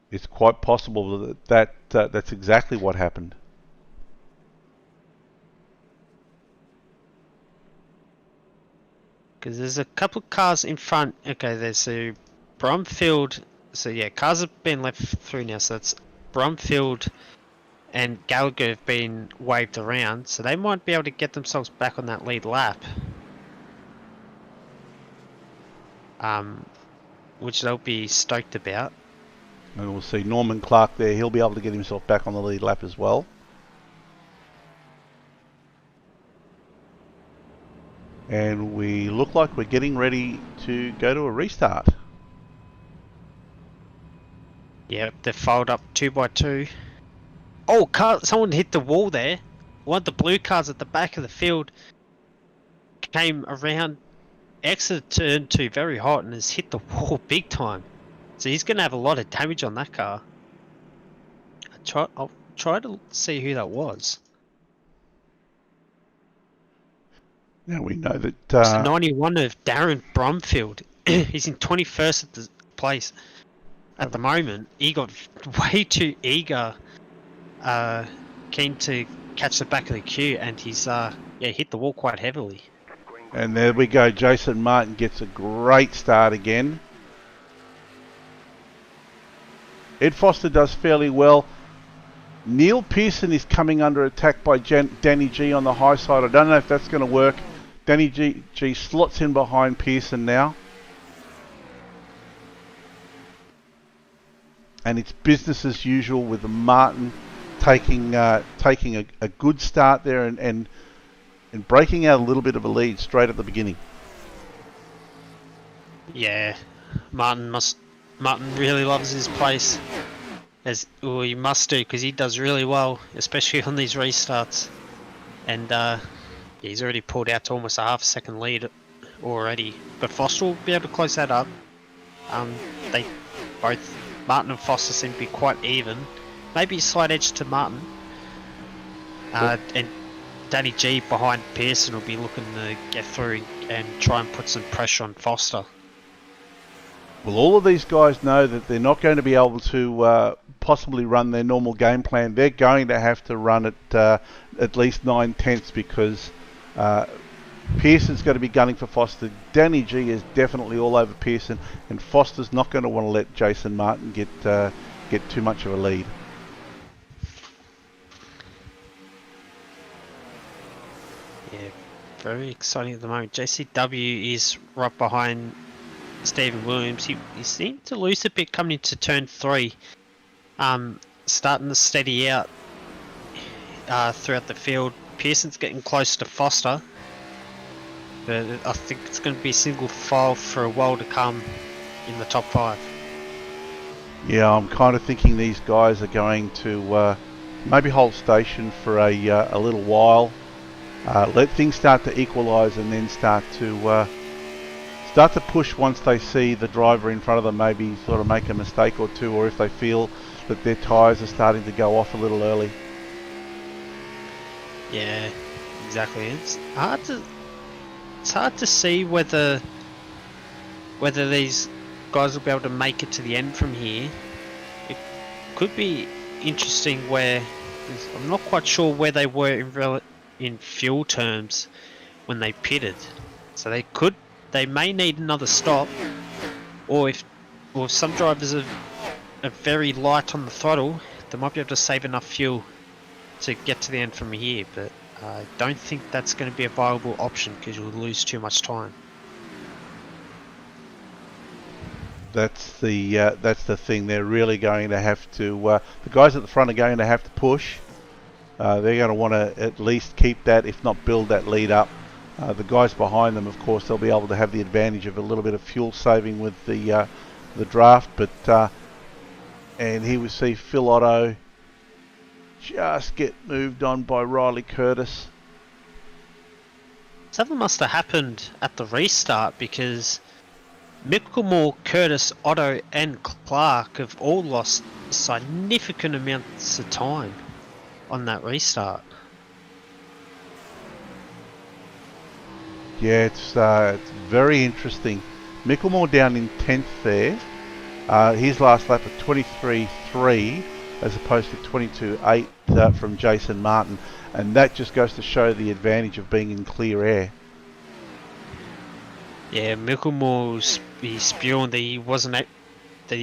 It's quite possible that's exactly what happened. Because there's a couple of cars in front. Okay, there's a Brumfield. So yeah, cars have been left through now. So that's Brumfield and Gallagher have been waved around. So they might be able to get themselves back on that lead lap. Which they'll be stoked about. And we'll see Norman Clark there. He'll be able to get himself back on the lead lap as well. And we look like we're getting ready to go to a restart. Yep, they're fouled up 2 by 2. Oh, someone hit the wall there. One of the blue cars at the back of the field came around, exited turn 2 very hot and has hit the wall big time. So he's going to have a lot of damage on that car. I'll try to see who that was. Now we know that... It's 91 of Darren Brumfield. He's in 21st at the place. At the moment, he got way too eager, keen to catch the back of the queue, and he's hit the wall quite heavily. And there we go. Jason Martin gets a great start again. Ed Foster does fairly well. Neil Pearson is coming under attack by Danny G on the high side. I don't know if that's going to work. Danny G slots in behind Pearson now. And it's business as usual with Martin taking a good start there and breaking out a little bit of a lead straight at the beginning. Yeah, Martin really loves his place, he must do, because he does really well, especially on these restarts. And he's already pulled out to almost a half a second lead already. But Foster will be able to close that up. They both, Martin and Foster, seem to be quite even. Maybe a slight edge to Martin. And Danny G behind Pearson will be looking to get through and try and put some pressure on Foster. Well, all of these guys know that they're not going to be able to possibly run their normal game plan. They're going to have to run at least 9/10 because Pearson's going to be gunning for Foster. Danny G is definitely all over Pearson, and Foster's not going to want to let Jason Martin get too much of a lead. Yeah, very exciting at the moment. JCW is right behind Stephen Williams. He seemed to lose a bit coming into turn 3. Starting to steady out throughout the field. Pearson's getting close to Foster, but I think it's going to be single file for a while to come in the top 5. Yeah, I'm kind of thinking these guys are going to maybe hold station for a little while, let things start to equalise, and then start to push once they see the driver in front of them maybe sort of make a mistake or two, or if they feel that their tyres are starting to go off a little early. Yeah, exactly. It's hard to see whether these guys will be able to make it to the end from here. It could be interesting where I'm not quite sure where they were in fuel terms when they pitted. So they may need another stop, or if some drivers are very light on the throttle, they might be able to save enough fuel to get to the end from here, but I don't think that's going to be a viable option because you'll lose too much time. That's the thing. They're really going to have to. The guys at the front are going to have to push. They're going to want to at least keep that, if not build that lead up. The guys behind them, of course, they'll be able to have the advantage of a little bit of fuel saving with the draft. But and here we see Phil Otto just get moved on by Riley Curtis. Something must have happened at the restart because Micklemore, Curtis, Otto and Clark have all lost significant amounts of time on that restart. Yeah, it's very interesting. Micklemore down in 10th there. His last lap of 23.3 as opposed to 22.8 from Jason Martin, and that just goes to show the advantage of being in clear air. Yeah, Micklemore spewing that he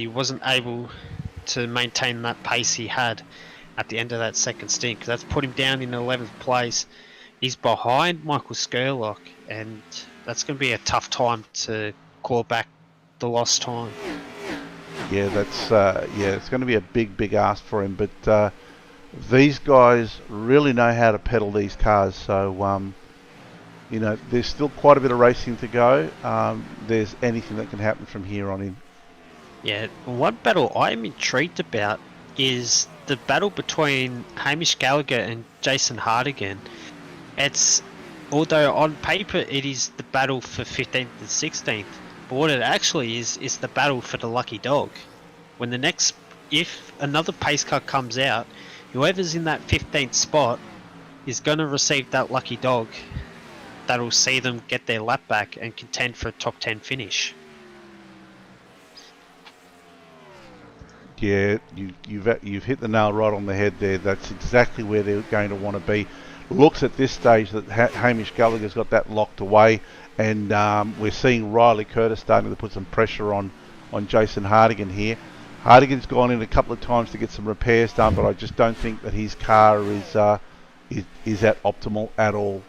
wasn't able to maintain that pace he had at the end of that second stint, because that's put him down in 11th place. He's behind Michael Skurlock, and that's going to be a tough time to claw back the lost time. Yeah, it's going to be a big ask for him, but these guys really know how to pedal these cars, so there's still quite a bit of racing to go. There's anything that can happen from here on in. Yeah, one battle I'm intrigued about is the battle between Hamish Gallagher and Jason Hardigan. Although on paper it is the battle for 15th and 16th, but what it actually is the battle for the lucky dog. If another pace car comes out, whoever's in that 15th spot is going to receive that lucky dog that'll see them get their lap back and contend for a top 10 finish. Yeah, you've hit the nail right on the head there. That's exactly where they're going to want to be. Looks at this stage that Hamish Gallagher's got that locked away, and we're seeing Riley Curtis starting to put some pressure on Jason Hardigan here. Hardigan's gone in a couple of times to get some repairs done, but I just don't think that his car is at optimal at all.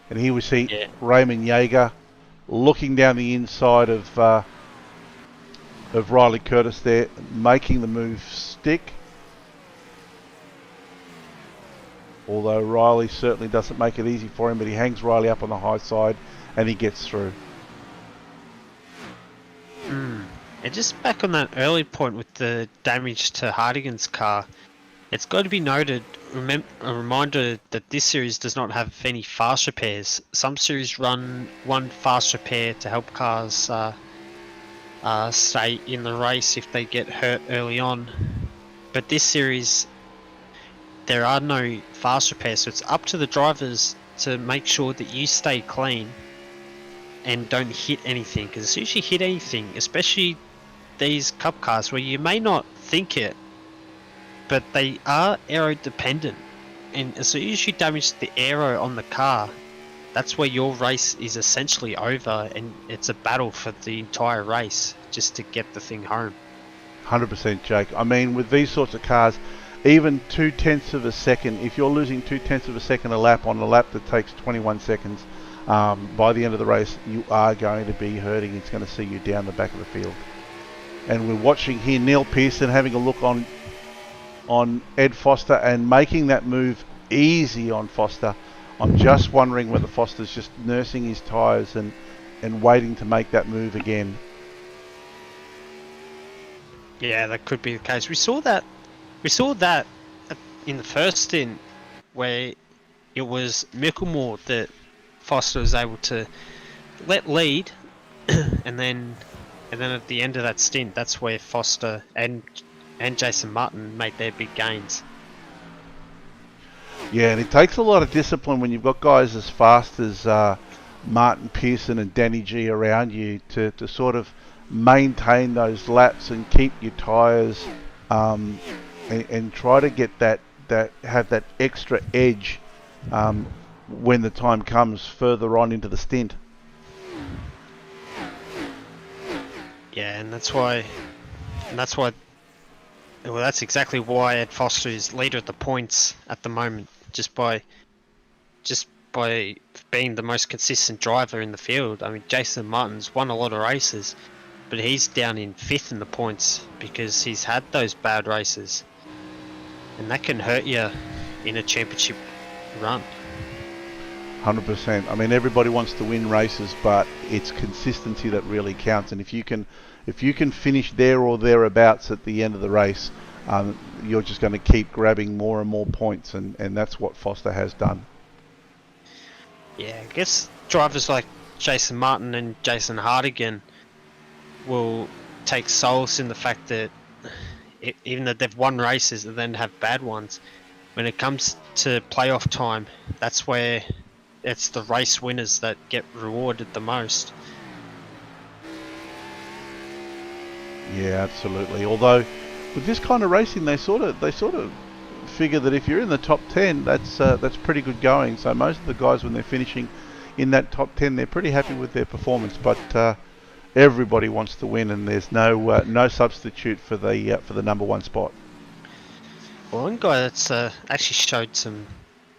And here we see Raymond Yeager looking down the inside of Riley Curtis there, making the move stick. Although Riley certainly doesn't make it easy for him, but he hangs Riley up on the high side and he gets through. And just back on that early point with the damage to Hardigan's car, it's got to be noted, a reminder that this series does not have any fast repairs. Some series run one fast repair to help cars stay in the race if they get hurt early on. But this series, there are no fast repairs, so it's up to the drivers to make sure that you stay clean and don't hit anything. Because as soon as you hit anything, especially these cup cars where you may not think it, but they are aero dependent, and as soon as you damage the aero on the car, that's where your race is essentially over, and it's a battle for the entire race just to get the thing home. 100% Jake. I mean, with these sorts of cars, even 2/10 of a second, if you're losing 2/10 of a second a lap on a lap that takes 21 seconds, by the end of the race, you are going to be hurting. It's going to see you down the back of the field. And we're watching here Neil Pearson having a look on Ed Foster and making that move easy on Foster. I'm just wondering whether Foster's just nursing his tyres and waiting to make that move again. Yeah, that could be the case. We saw that in the first stint where it was Micklemore that Foster was able to let lead, and then at the end of that stint, that's where Foster and Jason Martin made their big gains. Yeah, and it takes a lot of discipline when you've got guys as fast as Martin Pearson and Danny G around you to sort of maintain those laps and keep your tyres and try to get have that extra edge when the time comes further on into the stint. Yeah, and that's why, well, that's exactly why Ed Foster is leader at the points at the moment, just by being the most consistent driver in the field. I mean, Jason Martin's won a lot of races, but he's down in 5th in the points because he's had those bad races, and that can hurt you in a championship run. 100%. I mean, everybody wants to win races, but it's consistency that really counts. And if you can finish there or thereabouts at the end of the race, you're just going to keep grabbing more and more points, and that's what Foster has done. Yeah, I guess drivers like Jason Martin and Jason Hardigan will take solace in the fact that even though they've won races and then have bad ones, when it comes to playoff time, that's where it's the race winners that get rewarded the most. Yeah, absolutely. Although with this kind of racing, they sort of figure that if you're in the top 10, that's pretty good going. So most of the guys, when they're finishing in that top 10, they're pretty happy with their performance. But everybody wants to win, and there's no substitute for the number one spot. Well, one guy that's actually showed some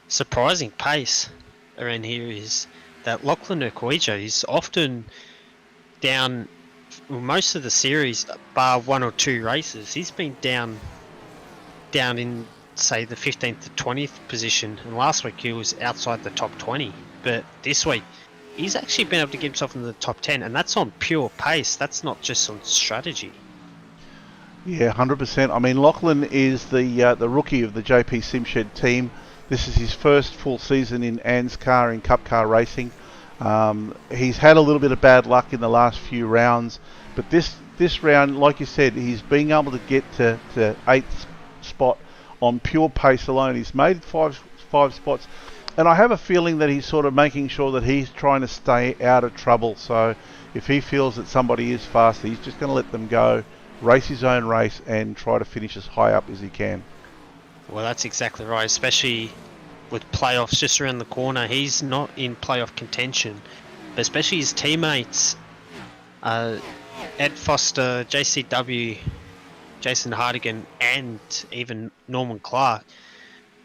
surprising pace around here is that Lachlan Urquijo. He's often down most of the series, bar 1 or 2 races. He's been down in, say, the 15th to 20th position, and last week he was outside the top 20. But this week, he's actually been able to get himself into the top 10, and that's on pure pace. That's not just on strategy. Yeah, 100%. I mean, Lachlan is the rookie of the JP Simshed team. This is his first full season in ANZCAR in Cup Car racing. He's had a little bit of bad luck in the last few rounds, but this round, like you said, he's being able to get to 8th spot on pure pace alone. He's made five spots, and I have a feeling that he's sort of making sure that he's trying to stay out of trouble. So if he feels that somebody is faster, he's just going to let them go, race his own race, and try to finish as high up as he can. Well, that's exactly right, especially with playoffs just around the corner. He's not in playoff contention, but especially his teammates, Ed Foster, JCW, Jason Hardigan, and even Norman Clark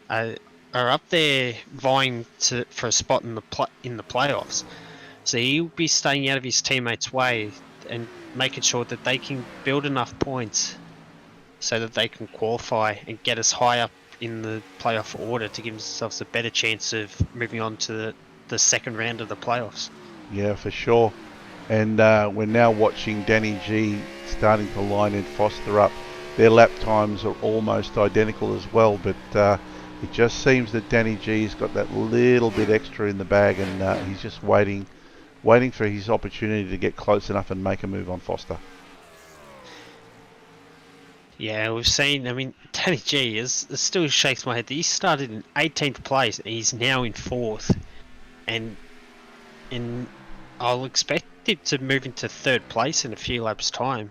are up there vying for a spot in the playoffs. So he'll be staying out of his teammates' way and making sure that they can build enough points so that they can qualify and get us high up in the playoff order to give themselves a better chance of moving on to the second round of the playoffs. Yeah, for sure. And we're now watching Danny G starting to line Ed Foster up. Their lap times are almost identical as well, but it just seems that Danny G's got that little bit extra in the bag, and he's just waiting for his opportunity to get close enough and make a move on Foster. Yeah, we've seen, I mean, Danny G, it still shakes my head. He started in 18th place, and he's now in 4th. And I'll expect him to move into 3rd place in a few laps' time,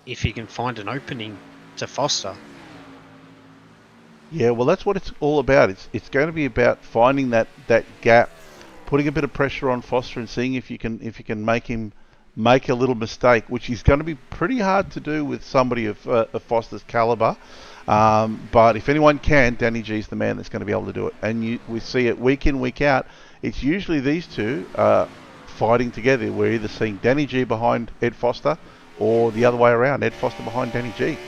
if he can find an opening to Foster. Yeah, well, that's what it's all about. It's going to be about finding that gap putting a bit of pressure on Foster and seeing if you can make him make a little mistake, which is going to be pretty hard to do with somebody of Foster's calibre. But if anyone can, Danny G's the man that's going to be able to do it. And we see it week in, week out. It's usually these two fighting together. We're either seeing Danny G behind Ed Foster or the other way around, Ed Foster behind Danny G.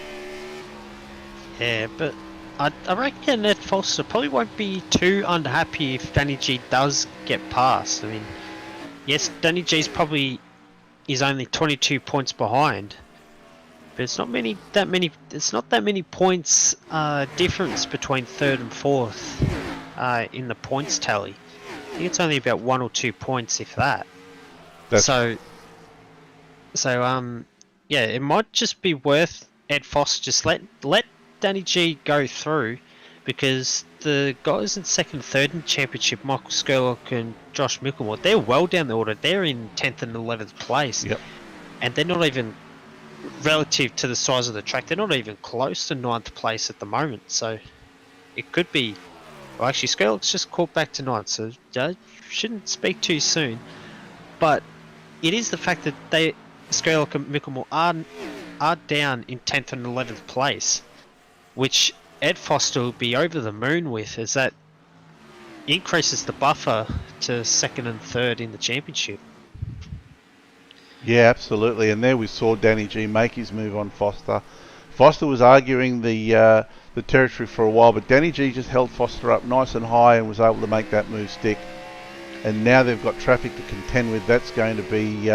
Yeah, but I reckon Ed Foster probably won't be too unhappy if Danny G does get past. I mean, yes, Danny G's probably is only 22 points behind, but it's not that many points difference between third and fourth in the points tally. I think it's only about 1 or 2 points, if that. So yeah, it might just be worth Ed Foster just let Danny G go through, because the guys in second and third in the championship, Michael Skurlock and Josh Micklemore, they're well down the order. They're in 10th and 11th place. Yep. And they're not even, relative to the size of the track, they're not even close to 9th place at the moment. So it could be, well, actually Skurlock's just caught back to 9th, so I shouldn't speak too soon. But it is the fact that Skurlock and Micklemore are down in 10th and 11th place, which Ed Foster will be over the moon with, as that increases the buffer to second and third in the championship. Yeah, absolutely. And there we saw Danny G make his move on Foster. Foster was arguing the territory for a while, but Danny G just held Foster up nice and high and was able to make that move stick. And now they've got traffic to contend with. That's going to be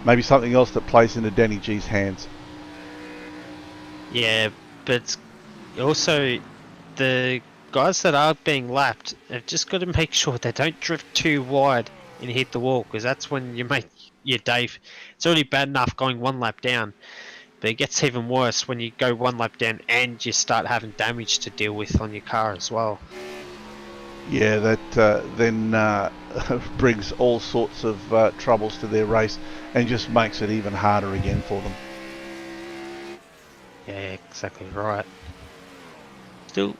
maybe something else that plays into Danny G's hands. Yeah, but also the guys that are being lapped have just got to make sure they don't drift too wide and hit the wall, because that's when you make your day. It's already bad enough going one lap down, but it gets even worse when you go one lap down and you start having damage to deal with on your car as well. Yeah, that then brings all sorts of troubles to their race and just makes it even harder again for them. Yeah, exactly right. Still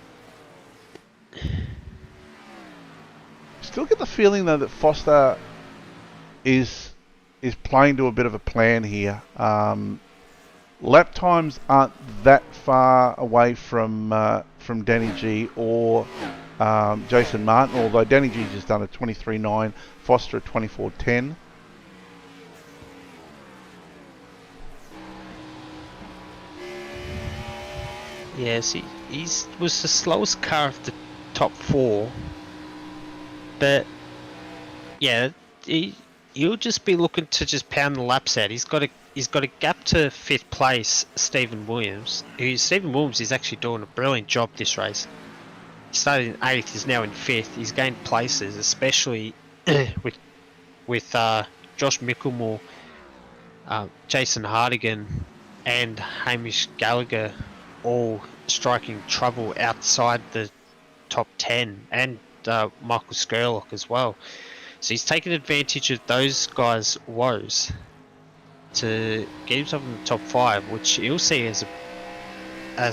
get the feeling though that Foster is playing to a bit of a plan here. Lap times aren't that far away from Danny G or Jason Martin, although Danny G's just done a 23.9, Foster a 24.10. Yes, he was the slowest car of the top four, but yeah, he'll just be looking to just pound the laps out. He's got a gap to fifth place, Stephen Williams. Stephen Williams is actually doing a brilliant job this race. He started in 8th, he's now in 5th. He's gained places, especially with Josh Micklemore, Jason Hardigan, and Hamish Gallagher all striking trouble outside the top 10, and Michael Skurlock as well. So he's taken advantage of those guys' woes to get himself in the top 5, which he'll see as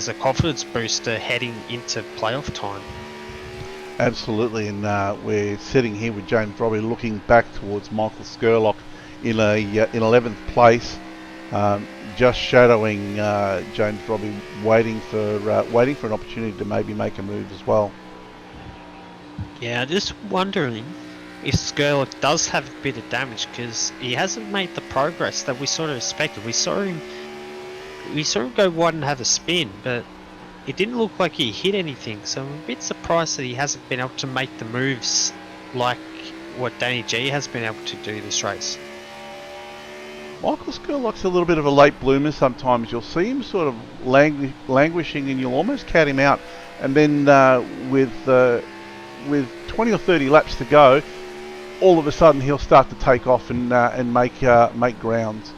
a confidence booster heading into playoff time. Absolutely, and we're sitting here with James Robbie looking back towards Michael Skurlock in 11th place, just shadowing James Robbie, waiting for an opportunity to maybe make a move as well. Yeah, just wondering if Skurlock does have a bit of damage, because he hasn't made the progress that we sort of expected. We saw him go wide and have a spin, but it didn't look like he hit anything, so I'm a bit surprised that he hasn't been able to make the moves like what Danny G has been able to do this race. Michael Skurlock's a little bit of a late bloomer sometimes. You'll see him sort of languishing and you'll almost cat him out, and then with 20 or 30 laps to go, all of a sudden he'll start to take off and make grounds.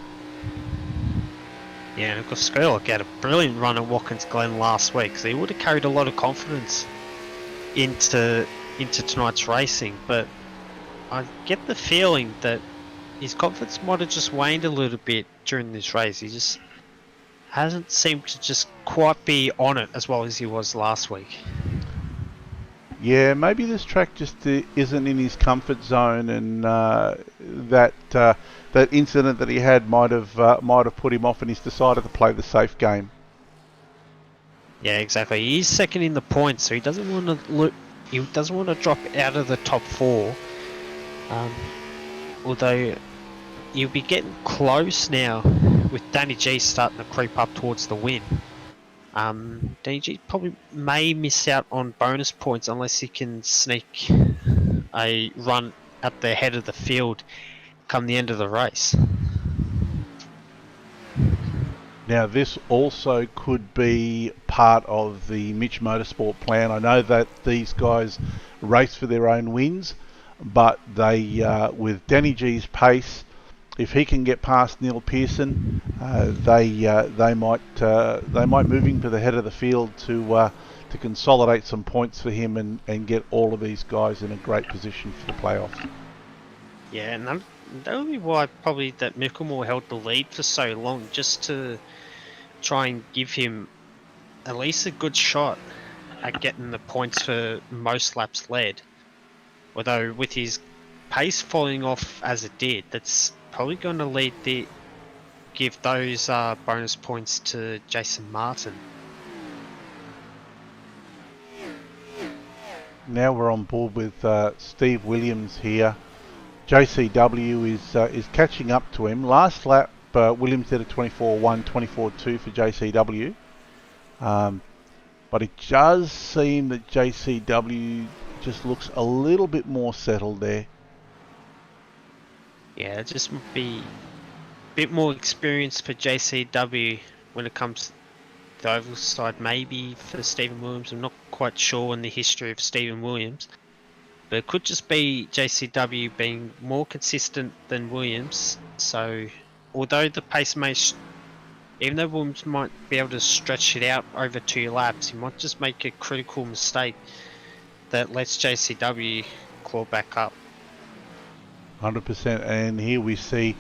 Yeah, and of course Skurlock had a brilliant run at Watkins Glen last week, so he would have carried a lot of confidence into tonight's racing. But I get the feeling that his confidence might have just waned a little bit during this race. He just hasn't seemed to just quite be on it as well as he was last week. Yeah, maybe this track just isn't in his comfort zone, and that incident that he had might have put him off, and he's decided to play the safe game. Yeah, exactly. He's second in the points, so he doesn't want to look. He doesn't want to drop out of the top four. Although you'll be getting close now with Danny G starting to creep up towards the win. Danny G probably may miss out on bonus points unless he can sneak a run at the head of the field come the end of the race. Now, this also could be part of the Mitch Motorsport plan. I know that these guys race for their own wins, but they, with Danny G's pace, if he can get past Neil Pearson, they might move him to the head of the field to consolidate some points for him and get all of these guys in a great position for the playoffs. Yeah, and that would be why probably that Micklemore held the lead for so long, just to try and give him at least a good shot at getting the points for most laps led. Although with his pace falling off as it did, that's probably going to give those bonus points to Jason Martin. Now we're on board with Steve Williams here. JCW is catching up to him. Last lap, Williams did a 24.1, 24.2 for JCW. But it does seem that JCW just looks a little bit more settled there. Yeah, it just would be a bit more experience for JCW when it comes to the oval side. Maybe for Stephen Williams, I'm not quite sure on the history of Stephen Williams. But it could just be JCW being more consistent than Williams. So, although the pace may, even though Williams might be able to stretch it out over 2 laps, he might just make a critical mistake that lets JCW claw back up. 100%. And here we see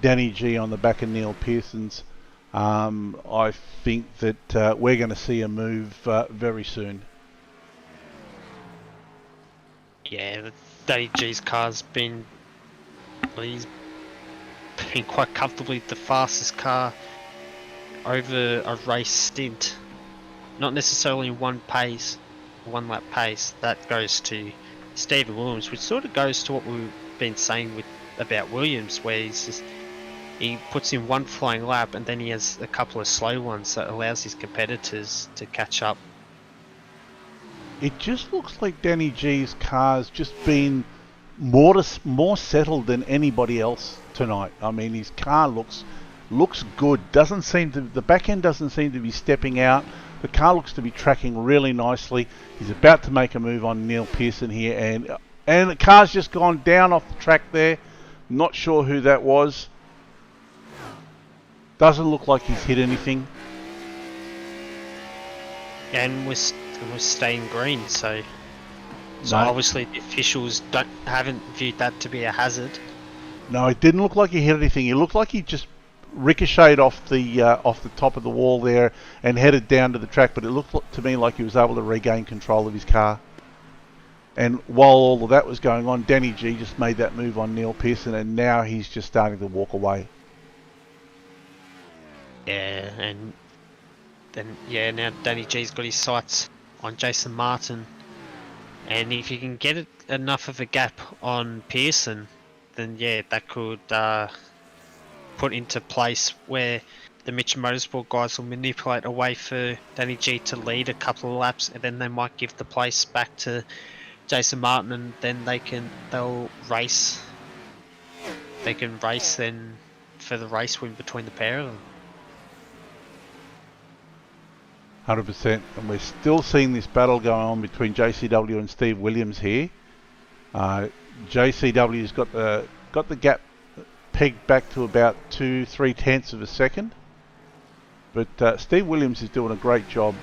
Danny G on the back of Neil Pearson's. I think that we're going to see a move very soon. Yeah, Danny G's car's been, he's been quite comfortably the fastest car over a race stint. Not necessarily in one lap pace. That goes to Stephen Williams, which sort of goes to what we've been saying about Williams, where he puts in one flying lap and then he has a couple of slow ones that allows his competitors to catch up. It just looks like Danny G's car's just been more settled than anybody else tonight. I mean, his car looks good. The back end doesn't seem to be stepping out. The car looks to be tracking really nicely. He's about to make a move on Neil Pearson here, and the car's just gone down off the track there. Not sure who that was. Doesn't look like he's hit anything. And we're staying green, so No. Obviously the officials haven't viewed that to be a hazard. No, it didn't look like he hit anything. It looked like he just ricocheted off the top of the wall there and headed down to the track, but it looked to me like he was able to regain control of his car. And while all of that was going on, Danny G just made that move on Neil Pearson, and now he's just starting to walk away. Yeah, and then now Danny G's got his sights on Jason Martin, and if you can get enough of a gap on Pearson, then that could put into place where the Mitch Motorsport guys will manipulate a way for Danny G to lead a couple of laps, and then they might give the place back to Jason Martin, and then they'll race. They can race then for the race win between the pair of them. 100%, and we're still seeing this battle going on between JCW and Steve Williams here. JCW's got the gap pegged back to about 2-3 tenths of a second, but Steve Williams is doing a great job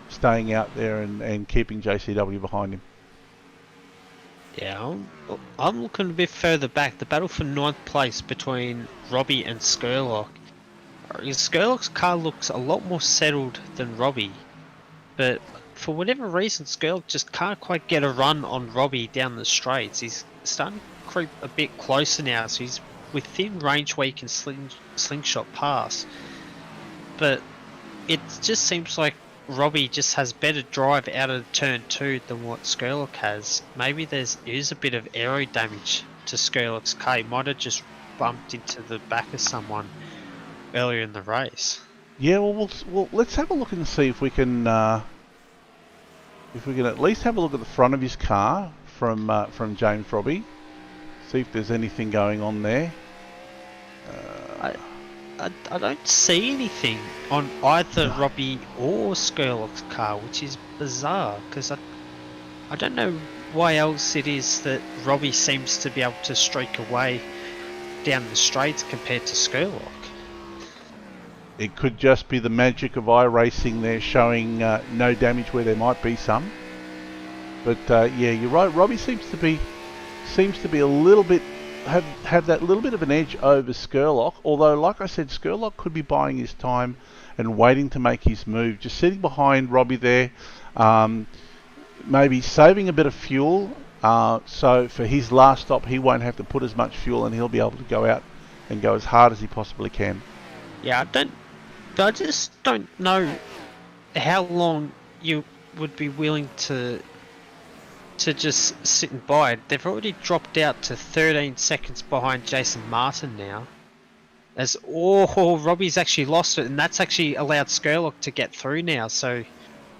staying out there and keeping JCW behind him. Yeah, I'm looking a bit further back. The battle for 9th place between Robbie and Skurlock. Skurlock's car looks a lot more settled than Robbie, but for whatever reason, Skurlock just can't quite get a run on Robbie down the straights. He's starting to creep a bit closer now, so he's within range where he can slingshot past. But it just seems like Robbie just has better drive out of turn 2 than what Skurlock has. Maybe there is a bit of aero damage to Skurlock's car. He might have just bumped into the back of someone earlier in the race. Yeah, well, let's have a look and see if we can at least have a look at the front of his car from James Robbie. See if there's anything going on there. I don't see anything on either Robbie or Skurlock's car, which is bizarre, because I don't know why else it is that Robbie seems to be able to streak away down the straights compared to Skurlock. It could just be the magic of iRacing there, showing no damage where there might be some. But yeah, you're right. Robbie seems to be a little bit have that little bit of an edge over Skurlock. Although, like I said, Skurlock could be buying his time and waiting to make his move, just sitting behind Robbie there, maybe saving a bit of fuel. So for his last stop, he won't have to put as much fuel, and he'll be able to go out and go as hard as he possibly can. Yeah, I just don't know how long you would be willing to just sit and buy it. They've already dropped out to 13 seconds behind Jason Martin now. Robbie's actually lost it, and that's actually allowed Skurlock to get through now. So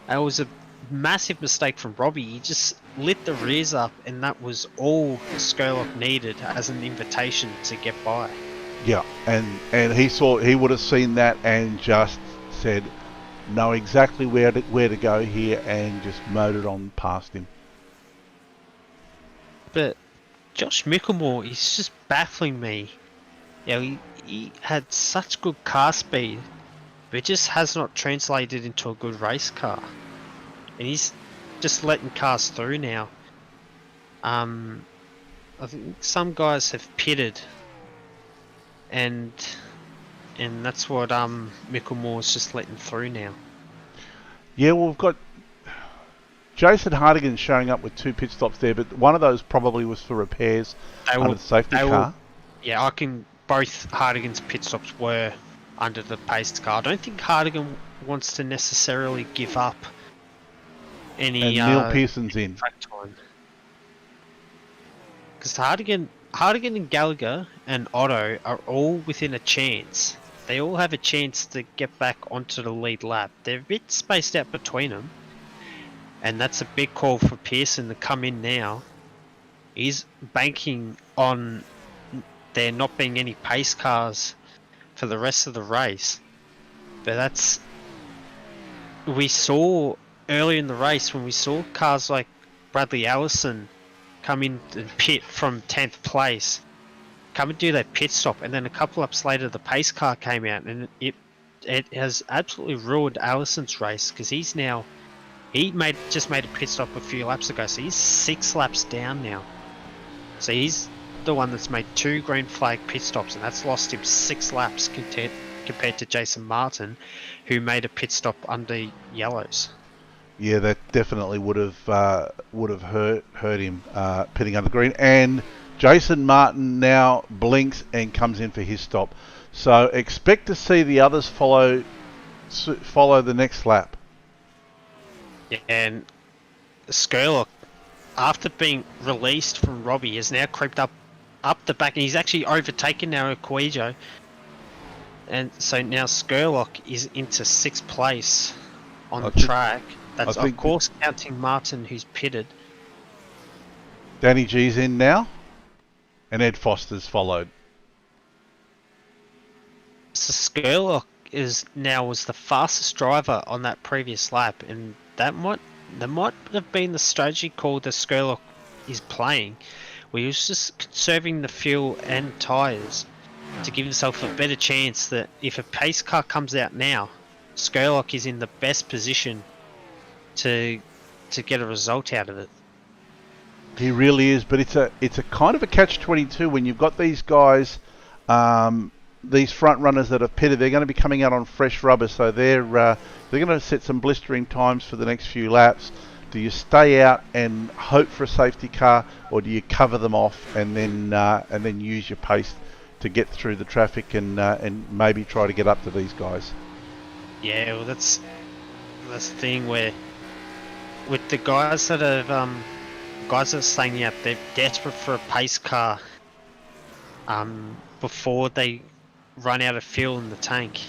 it was a massive mistake from Robbie. He just lit the rears up, and that was all Skurlock needed as an invitation to get by. Yeah, and he would have seen that and just said, know exactly where to go here, and just motored on past him. But Josh Mickelmore, he's just baffling me. You know, he had such good car speed, but it just has not translated into a good race car. And he's just letting cars through now. I think some guys have pitted, and that's what Mickelmore's just letting through now. Yeah, well, we've got Jason Hardigan showing up with 2 pit stops there, but one of those probably was for repairs under the safety car. Yeah, both Hardigan's pit stops were under the paced car. I don't think Hardigan wants to necessarily give up any. And Neil Pearson's in. Because Hardigan and Gallagher and Otto are all within a chance. They all have a chance to get back onto the lead lap. They're a bit spaced out between them. And that's a big call for Pearson to come in now. He's banking on there not being any pace cars for the rest of the race. But we saw early in the race when we saw cars like Bradley Allison come in and pit from 10th place, come and do their pit stop, and then a couple laps later the pace car came out, and it has absolutely ruined Allison's race, because he just made a pit stop a few laps ago, so he's 6 laps down now. So he's the one that's made 2 green flag pit stops, and that's lost him 6 laps compared to Jason Martin, who made a pit stop under yellows. Yeah, that definitely would have hurt him pitting under green. And Jason Martin now blinks and comes in for his stop. So expect to see the others follow the next lap. And Skurlock, after being released from Robbie, has now crept up the back, and he's actually overtaken now Coelho. And so now Skurlock is into 6th place on the track. That's of course counting Martin, who's pitted. Danny G's in now, and Ed Foster's followed. So Skurlock was the fastest driver on that previous lap, and that might have been the strategy call that Skurlock is playing, where he was just conserving the fuel and tyres to give himself a better chance that if a pace car comes out now, Skurlock is in the best position to get a result out of it. He really is, but it's a kind of a catch-22 when you've got these guys these front runners that have pitted, they're going to be coming out on fresh rubber, so they're going to set some blistering times for the next few laps. Do you stay out and hope for a safety car, or do you cover them off and then use your pace to get through the traffic and maybe try to get up to these guys? Yeah, well, that's the thing where with the guys that are staying out, they're desperate for a pace car before they run out of fuel in the tank.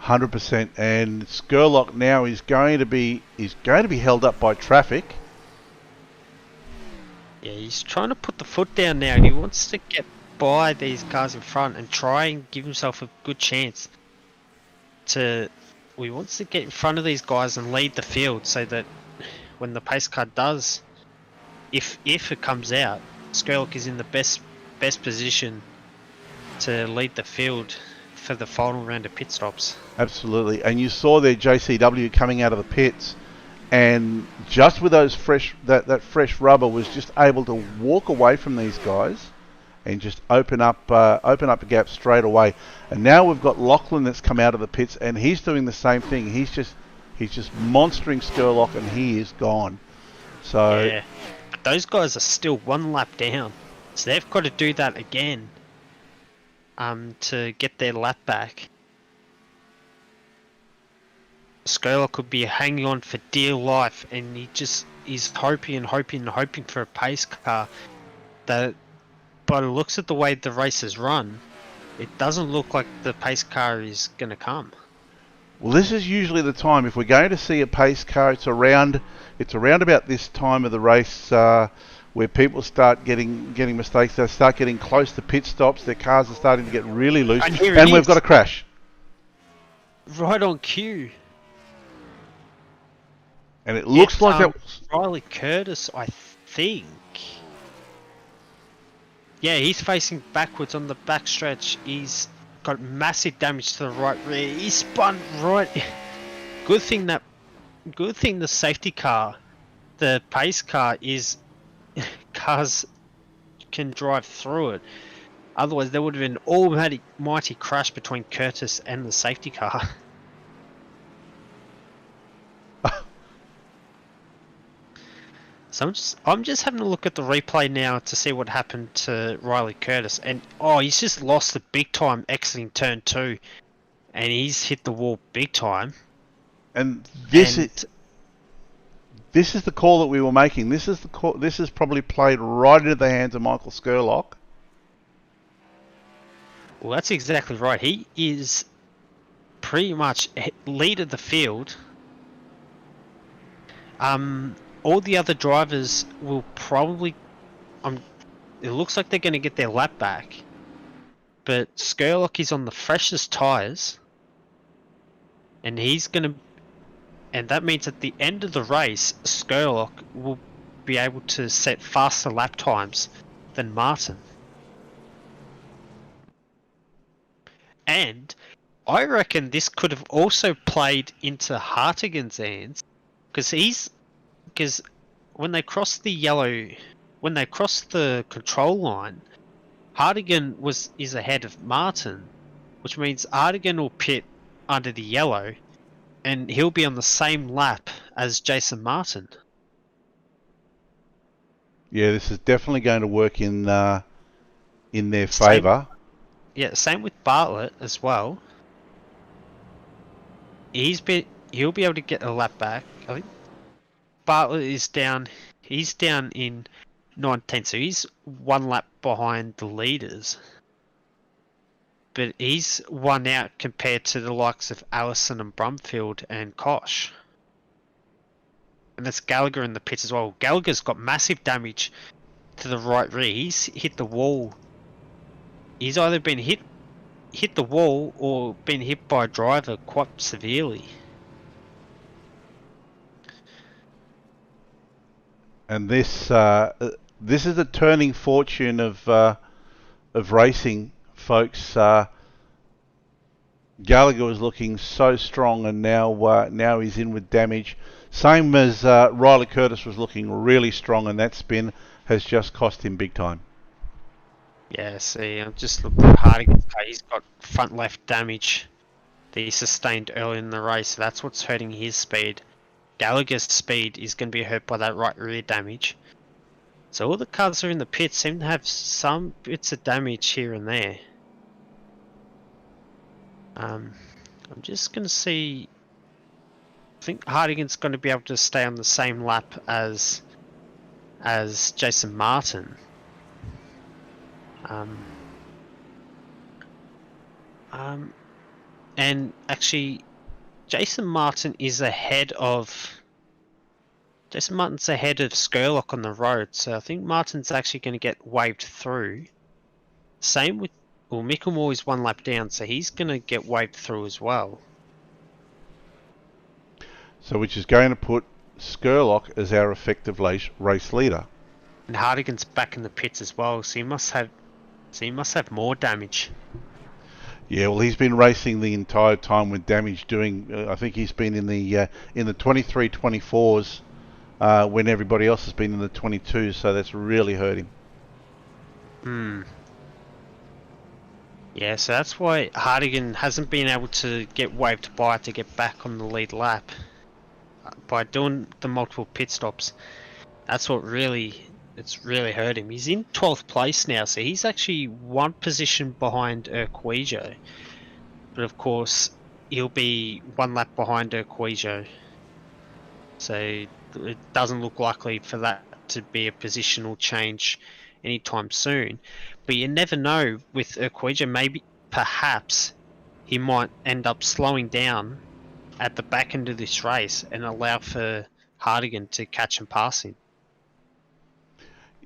100%. And Skurlock now is going to be held up by traffic. Yeah, he's trying to put the foot down now, and he wants to get by these cars in front and try and give himself a good chance to. He wants to get in front of these guys and lead the field, so that when the pace car does, if it comes out, Skurlock is in the best position to lead the field for the final round of pit stops. Absolutely. And you saw their JCW coming out of the pits, and just with those that fresh rubber was just able to walk away from these guys and just open up a gap straight away. And now we've got Lachlan that's come out of the pits, and he's doing the same thing. He's just monstering Skurlock, and he is gone. So yeah, but those guys are still one lap down, so they've got to do that again to get their lap back. Skurlock could be hanging on for dear life, and he's hoping for a pace car. That, by the looks of the way the race is run, it doesn't look like the pace car is going to come. Well, this is usually the time if we're going to see a pace car. It's around about this time of the race where people start getting mistakes. They start getting close to pit stops. Their cars are starting to get really loose, and we've got a crash right on cue. And it looks like that was Riley Curtis, I think. Yeah, he's facing backwards on the backstretch. He's got massive damage to the right rear. He spun right. Good thing the safety car, the pace car, is cars can drive through it. Otherwise, there would have been an almighty crash between Curtis and the safety car. So I'm just having a look at the replay now to see what happened to Riley Curtis, and he's just lost the big time exiting turn 2, and he's hit the wall big time. And this is the call that we were making. This is the call. This is probably played right into the hands of Michael Skurlock. Well, that's exactly right. He is pretty much lead of the field. All the other drivers will probably... it looks like they're going to get their lap back. But Skurlock is on the freshest tyres. And he's going to... And that means at the end of the race, Skurlock will be able to set faster lap times than Martin. And I reckon this could have also played into Hartigan's hands. Because when they crossed the control line, Hartigan is ahead of Martin, which means Hartigan will pit under the yellow, and he'll be on the same lap as Jason Martin. Yeah, this is definitely going to work in their favour. Yeah, same with Bartlett as well. He'll be able to get a lap back. I think Bartlett is down. He's down in 19th, so he's one lap behind the leaders. But he's one out compared to the likes of Allison and Brumfield and Kosh. And that's Gallagher in the pits as well. Gallagher's got massive damage to the right rear. He's hit the wall. He's either been hit the wall or been hit by a driver quite severely. And this is the turning fortune of racing, folks. Gallagher was looking so strong, and now he's in with damage. Same as Riley Curtis was looking really strong, and that spin has just cost him big time. Yeah, see, I've just looked at Hardigan's car. He's got front left damage that he sustained early in the race. So that's what's hurting his speed. Gallagher's speed is going to be hurt by that right rear damage. So all the cars that are in the pit seem to have some bits of damage here and there. I'm just going to see. I think Hardigan's going to be able to stay on the same lap as Jason Martin. And actually, Jason Martin's ahead of Skurlock on the road, so I think Martin's actually going to get waved through. Same with, well, Mickelmore is one lap down, so he's going to get waved through as well. So which is going to put Skurlock as our effective race leader. And Hardigan's back in the pits as well, so he must have more damage. Yeah, well, he's been racing the entire time with damage. I think he's been in the 23, 24s when everybody else has been in the 22s. So that's really hurt him. Yeah, so that's why Hardigan hasn't been able to get waved by to get back on the lead lap by doing the multiple pit stops. That's what it's really hurt him. He's in 12th place now, so he's actually one position behind Urquijo. But of course, he'll be one lap behind Urquijo. So it doesn't look likely for that to be a positional change anytime soon. But you never know with Urquijo. Perhaps he might end up slowing down at the back end of this race and allow for Hardigan to catch and pass him.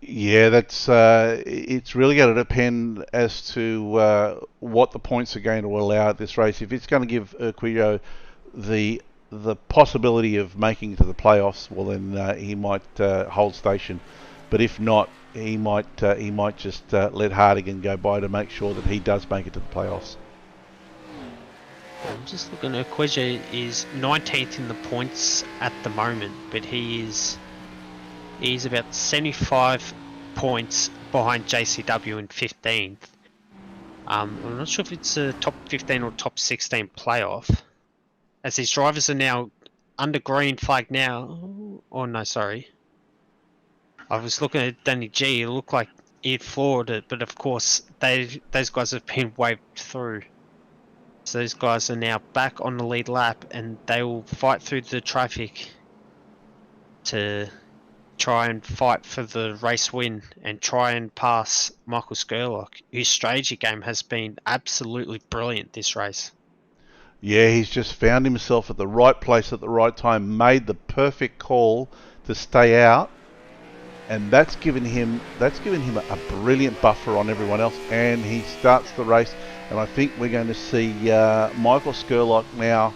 Yeah, it's really going to depend as to what the points are going to allow at this race. If it's going to give Urquijo the possibility of making it to the playoffs, well then he might hold station. But if not, he might just let Hardigan go by to make sure that he does make it to the playoffs. I'm just looking. Urquijo is 19th in the points at the moment, but he's about 75 points behind JCW in 15th. I'm not sure if it's a top 15 or top 16 playoff, as these drivers are now under green flag now. Oh no, sorry. I was looking at Danny G. It looked like he'd floored it, but of course those guys have been waved through. So those guys are now back on the lead lap, and they will fight through the traffic to try and fight for the race win and try and pass Michael Skurlock, whose strategy game has been absolutely brilliant this race. Yeah, he's just found himself at the right place at the right time, made the perfect call to stay out, and that's given him a brilliant buffer on everyone else, and he starts the race. And I think we're going to see Michael Skurlock now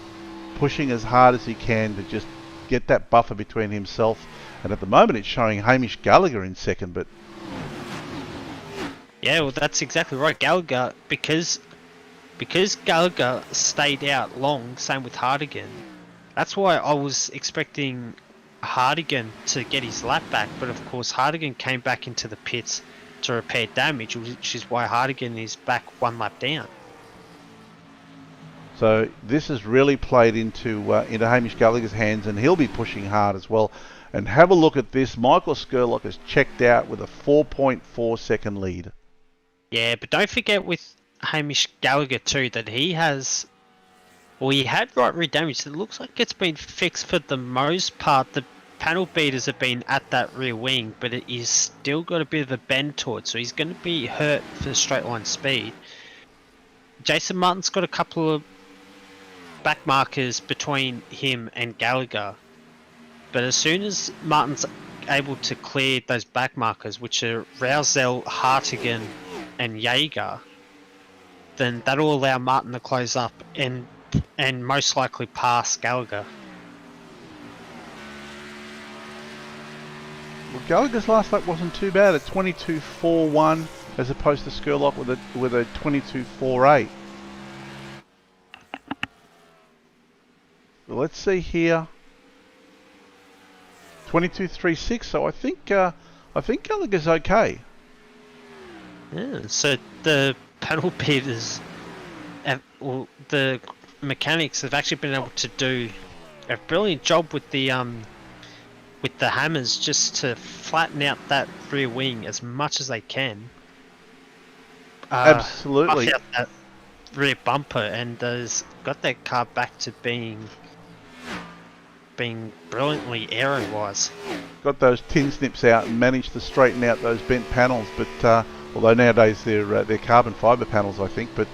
pushing as hard as he can to just get that buffer between himself. And at the moment, it's showing Hamish Gallagher in second. But yeah, well, that's exactly right. Gallagher, because Gallagher stayed out long. Same with Hardigan. That's why I was expecting Hardigan to get his lap back. But of course, Hardigan came back into the pits to repair damage, which is why Hardigan is back one lap down. So this has really played into Hamish Gallagher's hands, and he'll be pushing hard as well. And have a look at this. Michael Skurlock has checked out with a 4.4 second lead. Yeah, but don't forget with Hamish Gallagher too that he had right rear damage. It looks like it's been fixed for the most part. The panel beaters have been at that rear wing, but it is still got a bit of a bend to it, so he's going to be hurt for the straight line speed. Jason Martin's got a couple of back markers between him and Gallagher, but as soon as Martin's able to clear those back markers, which are Rousel, Hartigan and Jaeger, then that'll allow Martin to close up and most likely pass Gallagher. Well, Gallagher's last lap wasn't too bad at 22.41 as opposed to Skurlock with a 22.48. Well, let's see here. 22.36. So I think Gallagher's okay. Yeah, so the panel beaters, well, the mechanics have actually been able to do a brilliant job with the hammers just to flatten out that rear wing as much as they can. Buff Absolutely. out that rear bumper, and has got that car back to being brilliantly aero-wise. Got those tin snips out and managed to straighten out those bent panels. But although nowadays they're carbon fibre panels, I think. But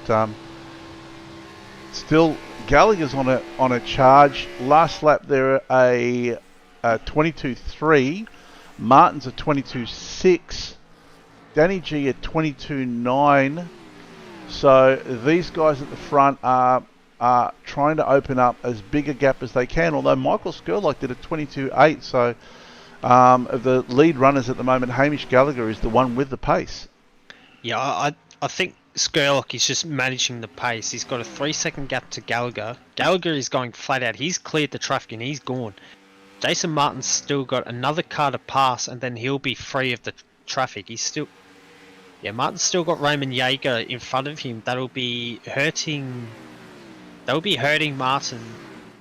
still, Gallagher's on a charge. Last lap they're a 22.3. Martin's a 22.6. Danny G at 22.9. So these guys at the front are trying to open up as big a gap as they can. Although Michael Skurlock did a 22.8. So of the lead runners at the moment, Hamish Gallagher is the one with the pace. Yeah, I think Skurlock is just managing the pace. He's got a 3-second gap to Gallagher. Gallagher is going flat out. He's cleared the traffic and he's gone. Jason Martin's still got another car to pass, and then he'll be free of the traffic. Martin's still got Raymond Jaeger in front of him. That'll be hurting Martin,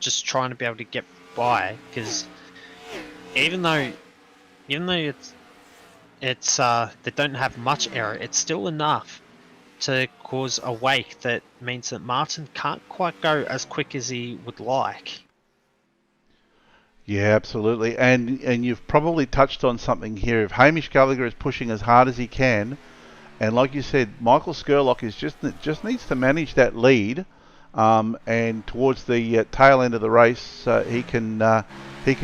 just trying to be able to get by, because even though it's they don't have much error, it's still enough to cause a wake that means that Martin can't quite go as quick as he would like. Yeah, absolutely. And you've probably touched on something here. If Hamish Gallagher is pushing as hard as he can, and like you said, Michael Skurlock is just needs to manage that lead, and towards the tail end of the race, he can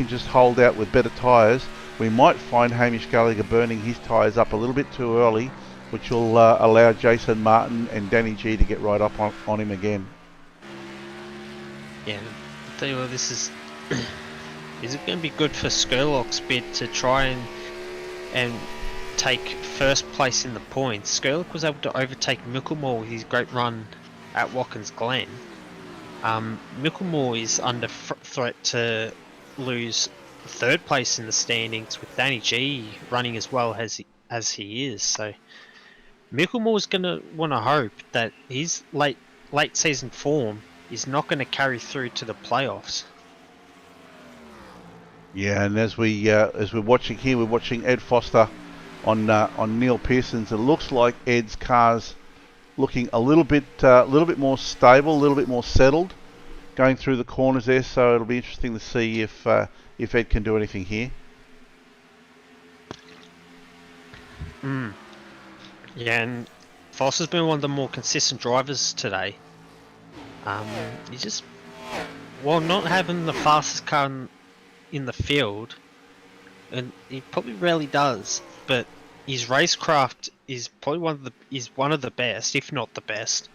just hold out with better tyres. We might find Hamish Gallagher burning his tyres up a little bit too early, which will allow Jason Martin and Danny G to get right up on him again. Yeah, I'll tell you what, this is is it going to be good for Skurlock's bid to try and take first place in the points? Skurlock was able to overtake Micklemore with his great run at Watkins Glen. Micklemore is under threat to lose third place in the standings with Danny G running as well as he is. So Micklemore's going to want to hope that his late season form is not going to carry through to the playoffs. Yeah, and as we're watching here, we're watching Ed Foster on Neil Pearson's. It looks like Ed's car's looking a little bit more stable, a little bit more settled, going through the corners there. So it'll be interesting to see if Ed can do anything here. Yeah, and Foster's been one of the more consistent drivers today. He just, while not having the fastest car in the field, and he probably rarely does, but his racecraft is probably one of the best, if not the best.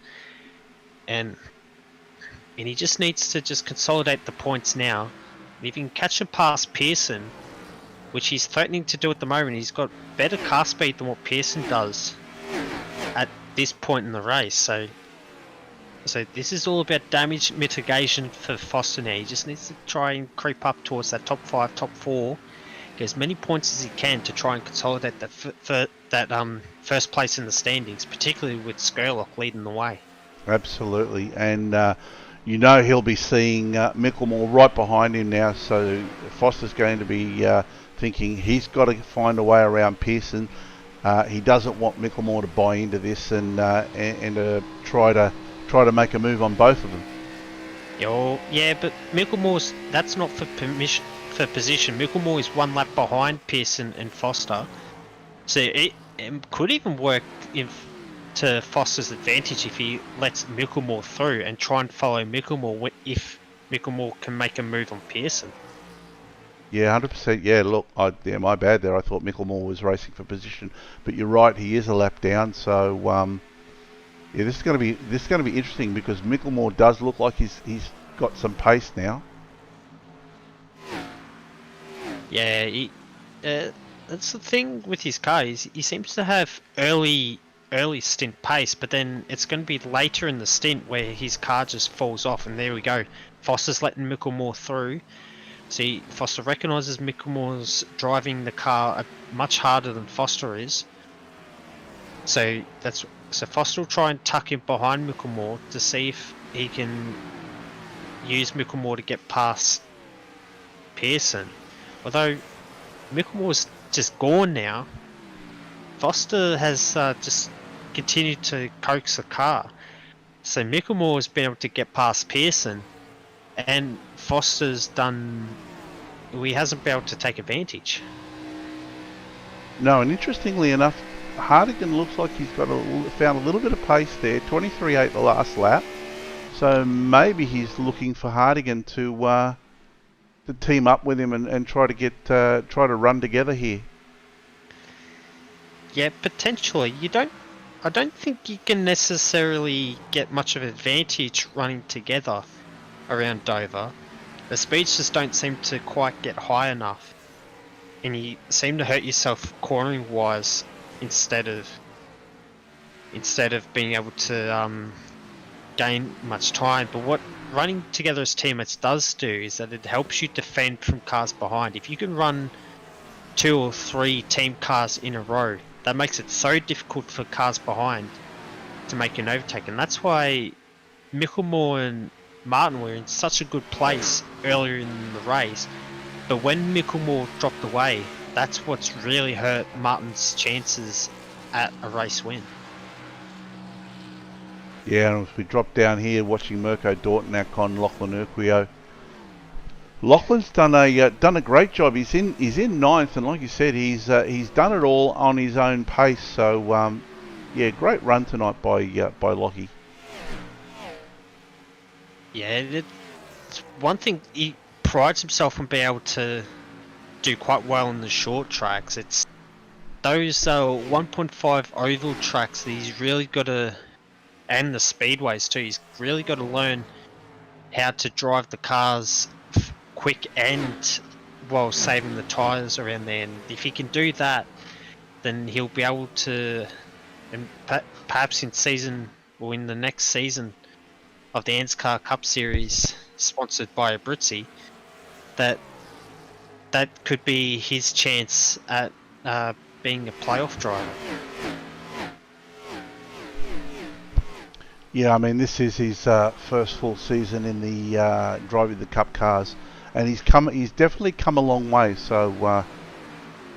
And he just needs to just consolidate the points now. If he can catch him past Pearson, which he's threatening to do at the moment, he's got better car speed than what Pearson does at this point in the race. So this is all about damage mitigation for Foster now. He just needs to try and creep up towards that top 5, top 4, get as many points as he can to try and consolidate that first place in the standings, particularly with Skurlock leading the way. Absolutely, and he'll be seeing Micklemore right behind him now. So Foster's going to be thinking he's got to find a way around Pearson. He doesn't want Micklemore to buy into this and try to make a move on both of them. Yeah, but Micklemore's, that's not for position. Micklemore is one lap behind Pearson and Foster, so it could even work to Foster's advantage if he lets Micklemore through and try and follow Micklemore if Micklemore can make a move on Pearson. Yeah, 100%. Yeah, look, my bad there. I thought Micklemore was racing for position, but you're right. He is a lap down. So yeah, this is going to be interesting because Micklemore does look like he's got some pace now. Yeah, that's the thing with his car. He seems to have early stint pace, but then it's going to be later in the stint where his car just falls off. And there we go. Foster's letting Micklemore through. See, Foster recognises Micklemore's driving the car much harder than Foster is. So Foster will try and tuck in behind Micklemore to see if he can use Micklemore to get past Pearson. Although Micklemore's just gone now, Foster has just continued to coax the car. So Micklemore has been able to get past Pearson, and Foster's he hasn't been able to take advantage. No, and interestingly enough, Hardigan looks like he's found a little bit of pace there. 23.8 the last lap, so maybe he's looking for Hardigan to team up with him and try to run together here. Yeah, potentially. I don't think you can necessarily get much of an advantage running together around Dover. The speeds just don't seem to quite get high enough, and you seem to hurt yourself cornering wise instead of being able to gain much time. But what running together as teammates does do is that it helps you defend from cars behind. If you can run 2 or 3 team cars in a row, that makes it so difficult for cars behind to make an overtake, and that's why Micklemore and Martin were in such a good place earlier in the race. But when Micklemore dropped away, that's what's really hurt Martin's chances at a race win. Yeah, and if we drop down here, watching Mirko Dorton outcon Lachlan Urquio. Lachlan's done a great job. He's in ninth, and like you said, he's done it all on his own pace. So yeah, great run tonight by Lockie. Yeah, it's one thing, he prides himself on being able to do quite well on the short tracks. It's those 1.5 oval tracks that he's really got to, and the speedways too, he's really got to learn how to drive the cars quick and while saving the tyres around there. And if he can do that, then he'll be able to, and perhaps in the next season of the ANZCAR Cup Series, sponsored by Abruzzi, that could be his chance at being a playoff driver. Yeah, I mean, this is his first full season in the driving the Cup cars, and he's definitely come a long way. So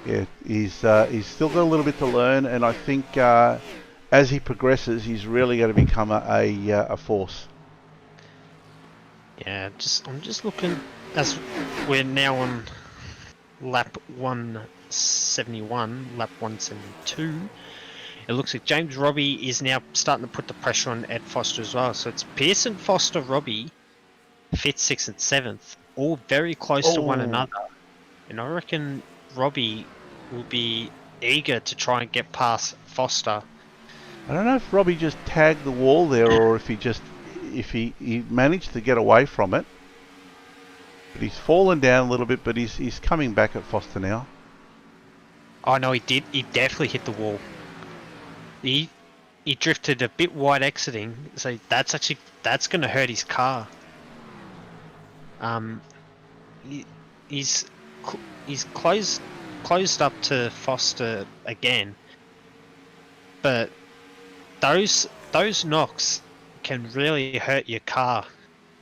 yeah, he's still got a little bit to learn, and I think as he progresses, he's really going to become a force. Yeah, I'm just looking, as we're now on lap 171, lap 172. It looks like James Robbie is now starting to put the pressure on Ed Foster as well. So it's Pearson, Foster, Robbie, 5th, 6th and 7th, all very close to one another. And I reckon Robbie will be eager to try and get past Foster. I don't know if Robbie just tagged the wall there, or if he managed to get away from it. But he's fallen down a little bit, but he's coming back at Foster now. Oh no, he did. He definitely hit the wall. He drifted a bit wide exiting, so that's going to hurt his car. He's closed up to Foster again, but those knocks can really hurt your car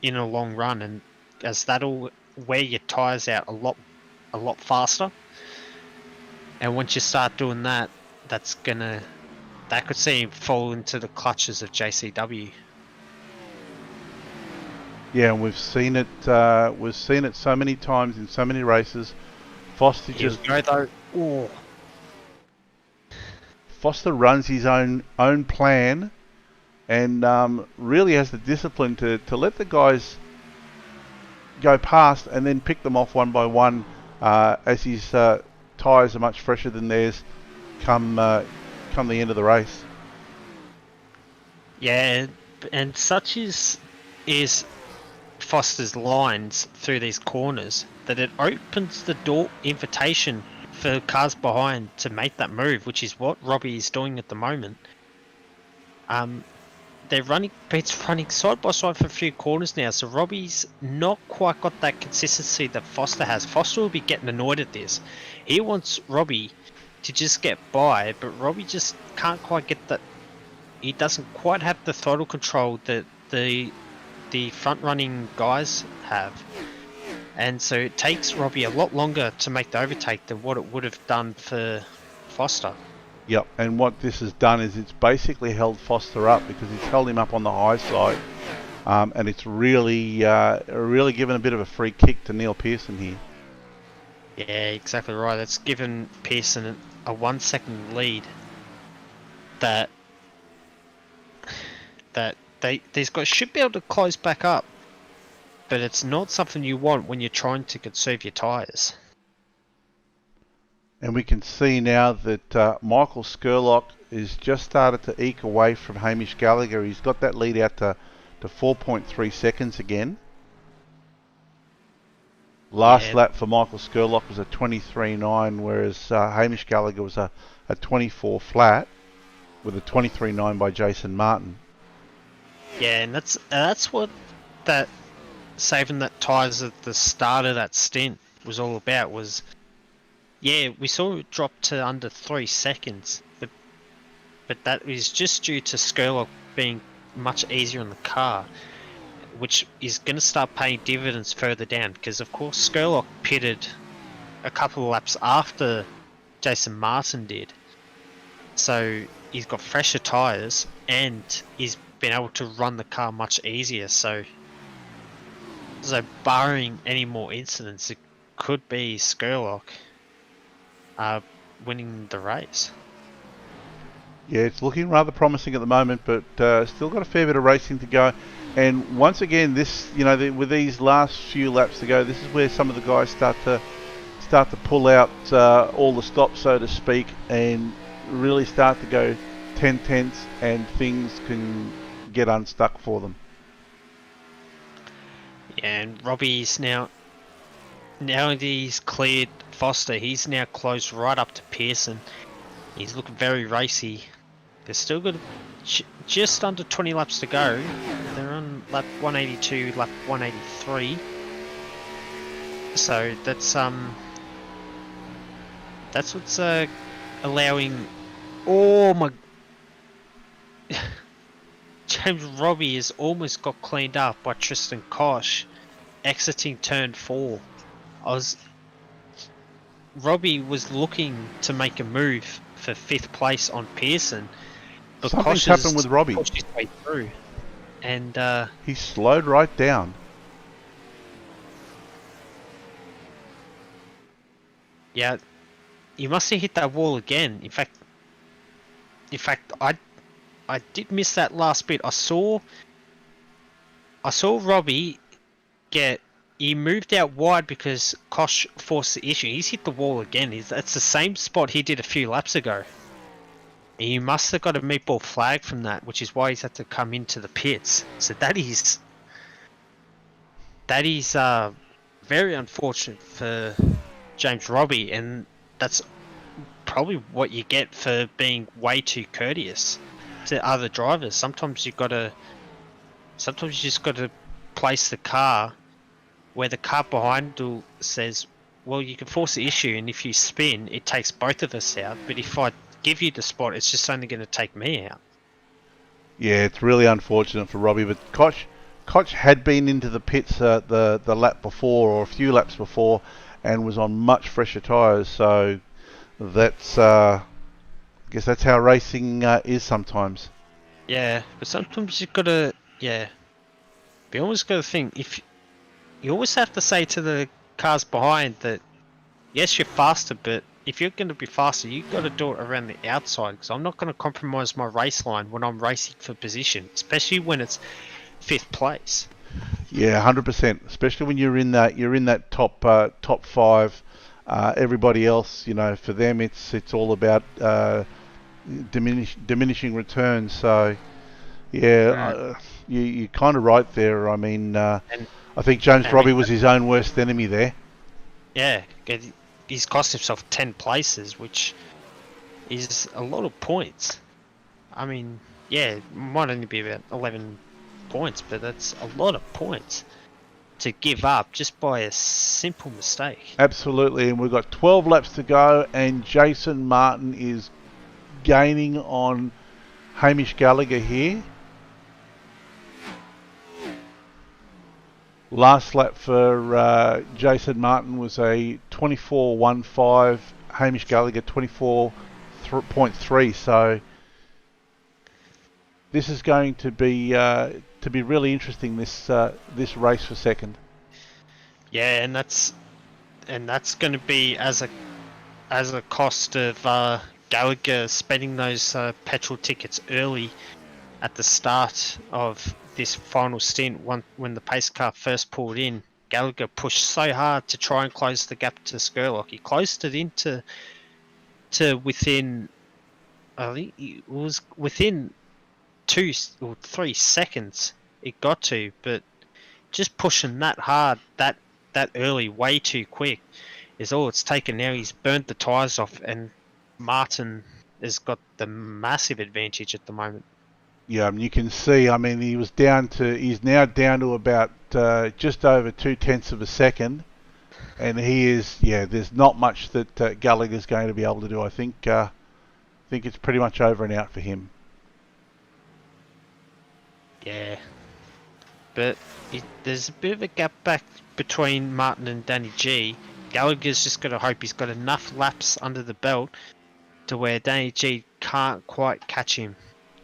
in a long run, and as that'll wear your tyres out a lot faster. And once you start doing that, that could see him fall into the clutches of JCW. Yeah, and we've seen it so many times in so many races. Foster Foster runs his own plan, and really has the discipline to let the guys go past and then pick them off one by one as his tyres are much fresher than theirs come the end of the race. Yeah, and such is Foster's lines through these corners that it opens the door invitation for cars behind to make that move, which is what Robbie is doing at the moment. It's running side by side for a few corners now, so Robbie's not quite got that consistency that Foster has. Foster will be getting annoyed at this. He wants Robbie to just get by, but Robbie just can't quite get that. He doesn't quite have the throttle control that the front running guys have, and so it takes Robbie a lot longer to make the overtake than what it would have done for Foster. Yep, and what this has done is it's basically held Foster up because it's held him up on the high side, and it's really given a bit of a free kick to Neil Pearson here. Yeah, exactly right. That's given Pearson a 1 second lead that these guys should be able to close back up, but it's not something you want when you're trying to conserve your tyres. And we can see now that Michael Skurlock is just started to eke away from Hamish Gallagher. He's got that lead out to 4.3 seconds again. Last lap for Michael Skurlock was a 23.9, whereas Hamish Gallagher was a 24 flat with a 23.9 by Jason Martin. Yeah, and that's what that saving that tyres at the start of that stint was all about. Was we saw it drop to under 3 seconds, but that is just due to Skurlock being much easier on the car, which is going to start paying dividends further down, because of course Skurlock pitted a couple of laps after Jason Martin did, so he's got fresher tyres and he's been able to run the car much easier. So barring any more incidents, it could be Skurlock winning the race. Yeah, it's looking rather promising at the moment, but still got a fair bit of racing to go. And once again, this, with these last few laps to go, this is where some of the guys start to pull out all the stops, so to speak, and really start to go 10 tenths, and things can get unstuck for them. Yeah, and Robbie's now he's cleared Foster. He's now close right up to Pearson. He's looking very racy. They're still got just under 20 laps to go. They're on lap 182, lap 183. So that's what's allowing. Oh my! James Robbie has almost got cleaned up by Tristan Koch exiting turn 4. Robbie was looking to make a move for 5th place on Pearson, but Something's happened with Robbie. Pushed his way through, and he slowed right down. Yeah, you must have hit that wall again. In fact, I did miss that last bit. I saw Robbie he moved out wide because Koch forced the issue. He's hit the wall again. That's the same spot he did a few laps ago. He must have got a meatball flag from that, which is why he's had to come into the pits. So that is very unfortunate for James Robbie, and that's probably what you get for being way too courteous to other drivers. Sometimes you just got to place the car where the car behind says, well, you can force the issue, and if you spin, it takes both of us out. But if I give you the spot, it's just only going to take me out. Yeah, it's really unfortunate for Robbie, but Koch had been into the pits the lap before, or a few laps before, and was on much fresher tyres. So that's I guess that's how racing is sometimes. Yeah, but sometimes you've got to you always got to think, if you always have to say to the cars behind that, yes, you're faster, but if you're going to be faster, you've got to do it around the outside, because I'm not going to compromise my race line when I'm racing for position, especially when it's 5th place. Yeah, 100%. Especially when you're in that top 5. Everybody else, for them, it's all about diminishing returns. So, yeah, you're kind of right there. I mean, I think James Robbie was his own worst enemy there. Yeah, he's cost himself 10 places, which is a lot of points. I mean, yeah, it might only be about 11 points, but that's a lot of points. to give up just by a simple mistake. Absolutely, and we've got 12 laps to go, and Jason Martin is gaining on Hamish Gallagher here. Last lap for Jason Martin was a 24.15. Hamish Gallagher 24.3. So this is going to be really interesting. This race for second. Yeah, and that's going to be as a cost of Gallagher spending those petrol tickets early at the start of this final stint. When the pace car first pulled in, Gallagher pushed so hard to try and close the gap to Skurlock. He closed it into within, I think it was within 2 or 3 seconds it got to, but just pushing that hard that early, way too quick, is all it's taken now. He's burnt the tyres off, and Martin has got the massive advantage at the moment. Yeah, and you can see, I mean, he's now down to about just over 0.2 of a second, and he is, there's not much that Gallagher's going to be able to do. I think it's pretty much over and out for him. Yeah, but there's a bit of a gap back between Martin and Danny G. Gallagher's just got to hope he's got enough laps under the belt to where Danny G can't quite catch him.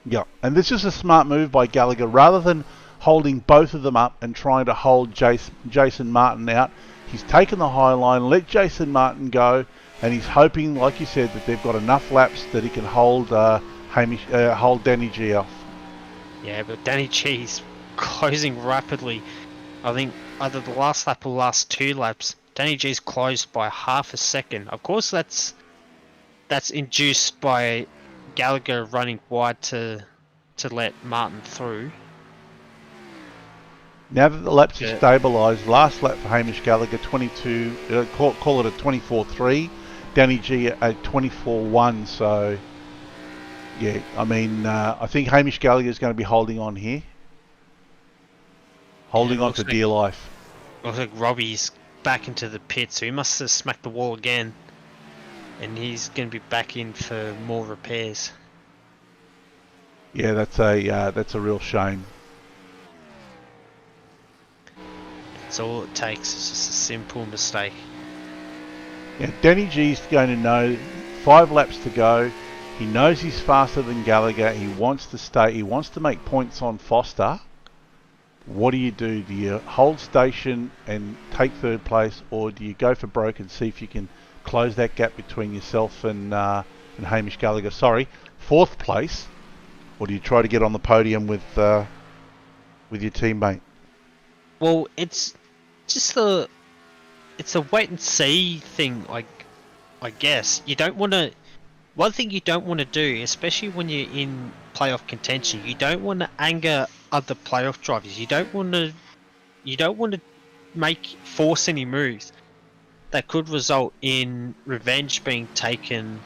Yeah, and this is a smart move by Gallagher. Rather than holding both of them up and trying to hold Jason Martin out, he's taken the high line, let Jason Martin go, and he's hoping, like you said, that they've got enough laps that he can hold Danny G off. Yeah, but Danny G's closing rapidly. I think either the last lap or last 2 laps, Danny G's closed by half a second. Of course, that's induced by Gallagher running wide to let Martin through. Now that the laps are stabilised, last lap for Hamish Gallagher 22, call it a 24.3, Danny G at 24.1. So yeah, I mean, I think Hamish Gallagher is going to be holding on here, holding on for dear life. Looks like Robbie's back into the pit, so he must have smacked the wall again, and he's going to be back in for more repairs. Yeah, that's a real shame. That's all it takes. It's just a simple mistake. Yeah, Danny G's going to know 5 laps to go. He knows he's faster than Gallagher. He wants to stay. He wants to make points on Foster. What do? Do you hold station and take 3rd place, or do you go for broke and see if you can close that gap between yourself and Hamish Gallagher? Sorry, 4th place, or do you try to get on the podium with your teammate? Well, it's just it's a wait and see thing. I guess you don't want to. One thing you don't want to do, especially when you're in playoff contention, you don't want to anger other playoff drivers. You don't want to force any moves that could result in revenge being taken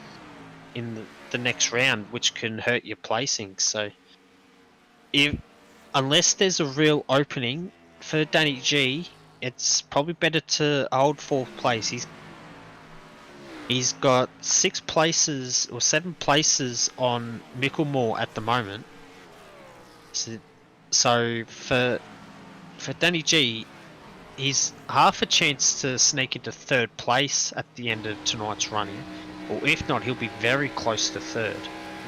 in the next round, which can hurt your placing. So, unless there's a real opening for Danny G, it's probably better to hold 4th place. He's got 6 places or 7 places on Micklemore at the moment. So for Danny G, he's half a chance to sneak into 3rd place at the end of tonight's running, or if not, he'll be very close to 3rd.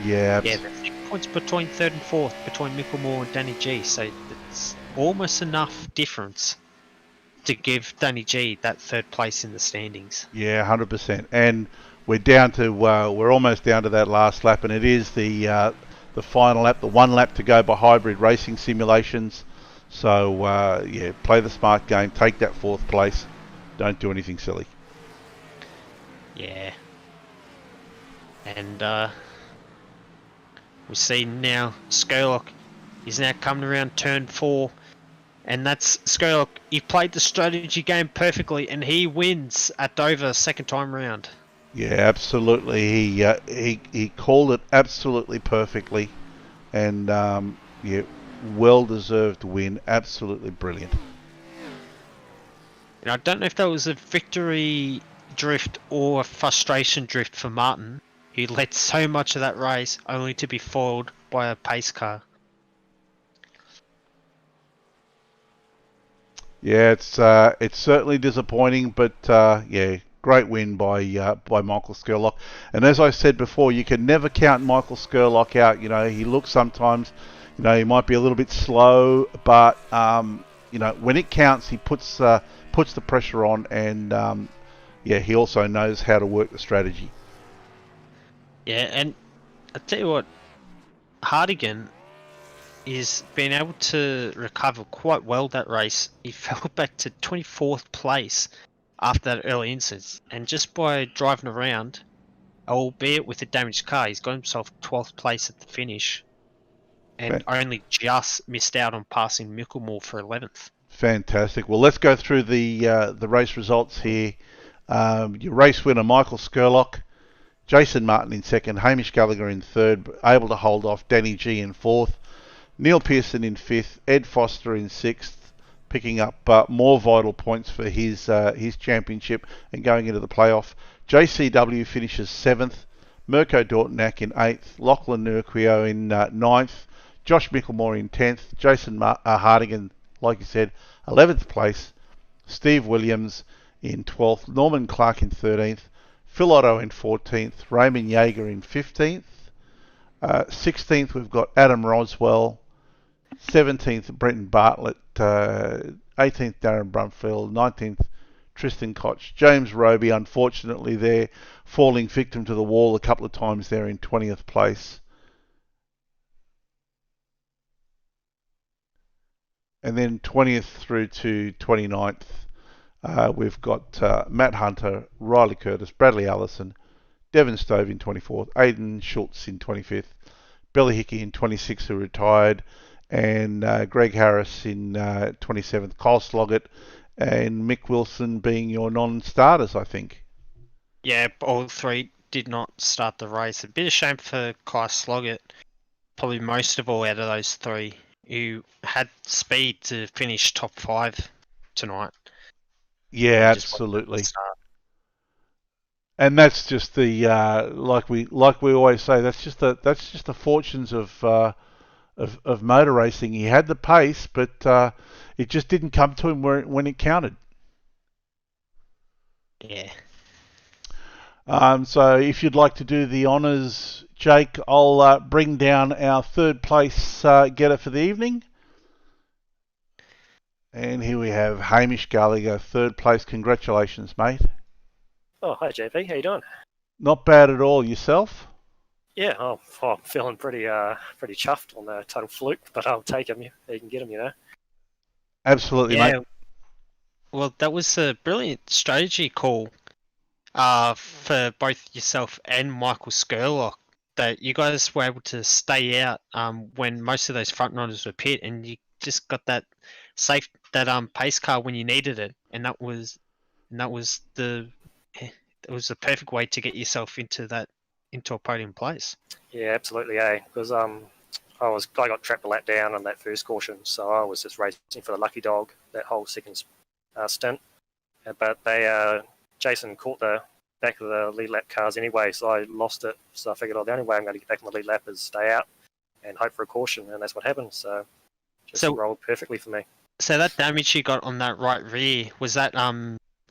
Yeah. Yeah, there's 6 points between 3rd and 4th between Micklemore and Danny G, so it's almost enough difference to give Danny G that 3rd place in the standings. Yeah, 100%. And we're almost down to that last lap, and it is the final lap, the 1 lap to go by hybrid racing simulations. So play the smart game, take that 4th place, don't do anything silly. Yeah. And we see now Skurlock is now coming around turn 4. And that's Skurlock. He played the strategy game perfectly, and he wins at Dover 2nd time round. Yeah, absolutely. He called it absolutely perfectly, and well deserved win. Absolutely brilliant. And I don't know if that was a victory drift or a frustration drift for Martin, who led so much of that race only to be foiled by a pace car. Yeah, it's certainly disappointing, but yeah, great win by Michael Skurlock. And as I said before, you can never count Michael Skurlock out. You know, he looks sometimes, you know, he might be a little bit slow, but you know, when it counts, he puts the pressure on, and yeah, he also knows how to work the strategy. Yeah, and I tell you what, Hardigan is being able to recover quite well that race. He fell back to 24th place after that early incident, and just by driving around, albeit with a damaged car, he's got himself 12th place at the finish, and only just missed out on passing Micklemore for 11th. Fantastic. Well, let's go through the race results here. Your race winner, Michael Skurlock. Jason Martin in second, Hamish Gallagher in third, able to hold off Danny G in fourth, Neil Pearson in fifth, Ed Foster in sixth, picking up more vital points for his championship and going into the playoff. JCW finishes seventh, Mirko Dortnack in eighth, Lachlan Nurquio in ninth, Josh Micklemore in 10th, Jason Hardigan, like you said, 11th place, Steve Williams in 12th, Norman Clark in 13th, Phil Otto in 14th, Raymond Yeager in 15th. 16th, we've got Adam Roswell. 17th, Brenton Bartlett. 18th, Darren Brumfield. 19th, Tristan Koch. James Roby, unfortunately, there, falling victim to the wall a couple of times there in 20th place. And then 20th through to 29th, we've got Matt Hunter, Riley Curtis, Bradley Allison, Devon Stove in 24th, Aidan Schultz in 25th, Billy Hickey in 26th, who retired, and Greg Harris in 27th, Kyle Sloggett, and Mick Wilson being your non-starters, I think. Yeah, all three did not start the race. A bit of shame for Kyle Sloggett, probably most of all out of those three, who had speed to finish top 5 tonight. Yeah, absolutely. And that's just the like we always say. That's just the fortunes of motor racing. He had the pace, but it just didn't come to him when it counted. Yeah. So if you'd like to do the honours, Jake, I'll bring down our third place getter for the evening. And here we have Hamish Gallagher, third place. Congratulations, mate. Oh, hi JP, how you doing? Not bad at all. Yourself? Yeah, I'm feeling pretty chuffed on the total fluke, but I'll take him. You can get him, you know. Absolutely, Yeah. mate. Well, that was a brilliant strategy call for both yourself and Michael Skurlock, that you guys were able to stay out when most of those front runners were pit, and you just got that pace car when you needed it, and that was the perfect way to get yourself into a podium place. Yeah, absolutely, because I got trapped a lap down on that first caution, so I was just racing for the lucky dog that whole second stint. But Jason caught the back of the lead lap cars anyway, so I lost it. So I figured, the only way I'm going to get back on the lead lap is stay out and hope for a caution, and that's what happened. So just rolled perfectly for me. So that damage you got on that right rear, was that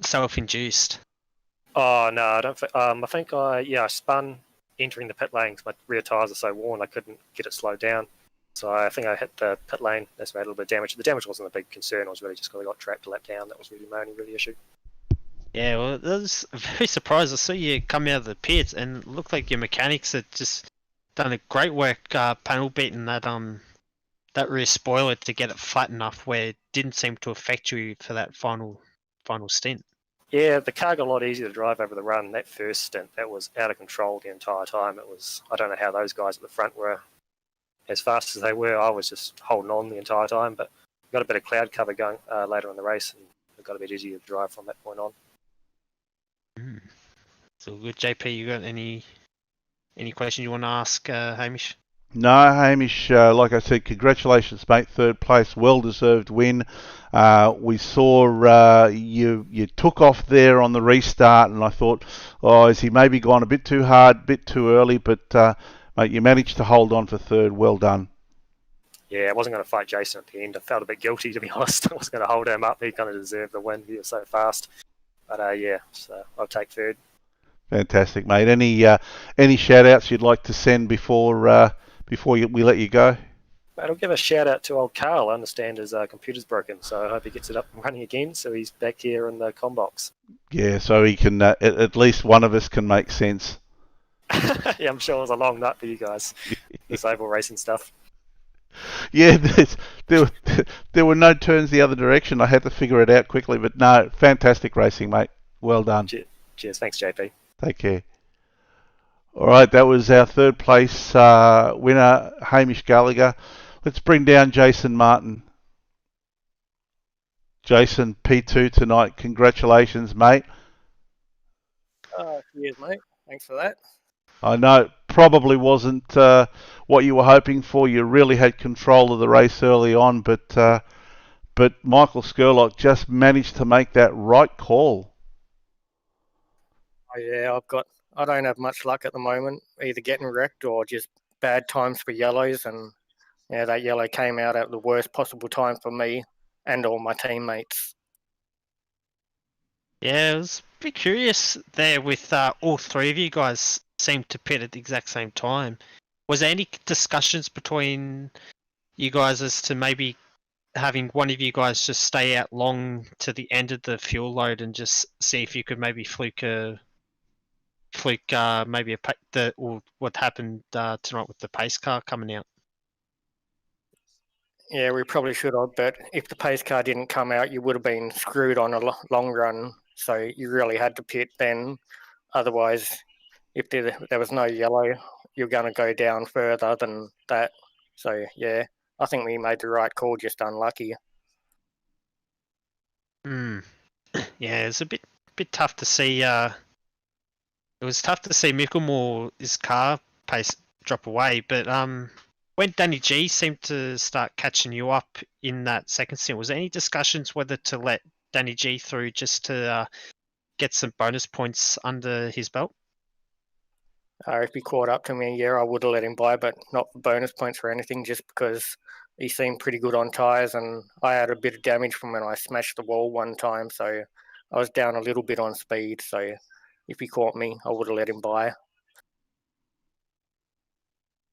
self-induced? Oh no, I don't. I think I spun entering the pit lane because my rear tyres are so worn I couldn't get it slowed down. So I think I hit the pit lane. That's made a little bit of damage. The damage wasn't a big concern. I was really just because I got trapped a lap down. That was really my only issue. Yeah, well, I was very surprised. I saw you come out of the pits and it looked like your mechanics had just done a great work panel beating that rear spoiler to get it flat enough where it didn't seem to affect you for that final stint. Yeah, the car got a lot easier to drive over the run. That first stint, that was out of control the entire time. I don't know how those guys at the front were as fast as they were. I was just holding on the entire time, but got a bit of cloud cover going later in the race, and it got a bit easier to drive from that point on. So good, JP. You got any question you want to ask Hamish? No, Hamish, like I said, congratulations, mate. Third place, well-deserved win. We saw you took off there on the restart, and I thought, oh, has he maybe gone a bit too hard, a bit too early? But mate, you managed to hold on for third. Well done. Yeah, I wasn't going to fight Jason at the end. I felt a bit guilty, to be honest. I was going to hold him up. He kind of deserved the win. He was so fast. But yeah, so I'll take third. Fantastic, mate. Any shout-outs you'd like to send before we let you go? Mate, I'll give a shout out to old Carl. I understand his computer's broken, so I hope he gets it up and running again. So he's back here in the combox. Yeah, so he can at least one of us can make sense. Yeah, I'm sure it was a long night for you guys. This oval racing stuff. Yeah, there were no turns the other direction. I had to figure it out quickly, but no, fantastic racing, mate. Well done. Cheers. Thanks, JP. Take care. All right, that was our third place winner, Hamish Gallagher. Let's bring down Jason Martin. Jason, P2 tonight. Congratulations, mate. Cheers, mate. Thanks for that. I know it probably wasn't what you were hoping for. You really had control of the race early on, but Michael Skurlock just managed to make that right call. Oh, yeah, I don't have much luck at the moment, either getting wrecked or just bad times for yellows, and yeah, that yellow came out at the worst possible time for me and all my teammates. Yeah, I was a bit curious there with all three of you guys seemed to pit at the exact same time. Was there any discussions between you guys as to maybe having one of you guys just stay out long to the end of the fuel load and just see if you could maybe fluke maybe or what happened tonight with the pace car coming out? Yeah, we probably should have, but if the pace car didn't come out, you would have been screwed on a long run. So you really had to pit then. Otherwise, if there was no yellow, you're going to go down further than that. So yeah, I think we made the right call, just unlucky. Yeah, it's a bit tough to see. It was tough to see Micklemore's car pace drop away, but when Danny G seemed to start catching you up in that second stint, was there any discussions whether to let Danny G through just to get some bonus points under his belt? If he caught up to me, yeah, I would have let him by, but not for bonus points or anything, just because he seemed pretty good on tyres, and I had a bit of damage from when I smashed the wall one time, so I was down a little bit on speed. So if he caught me, I would have let him by.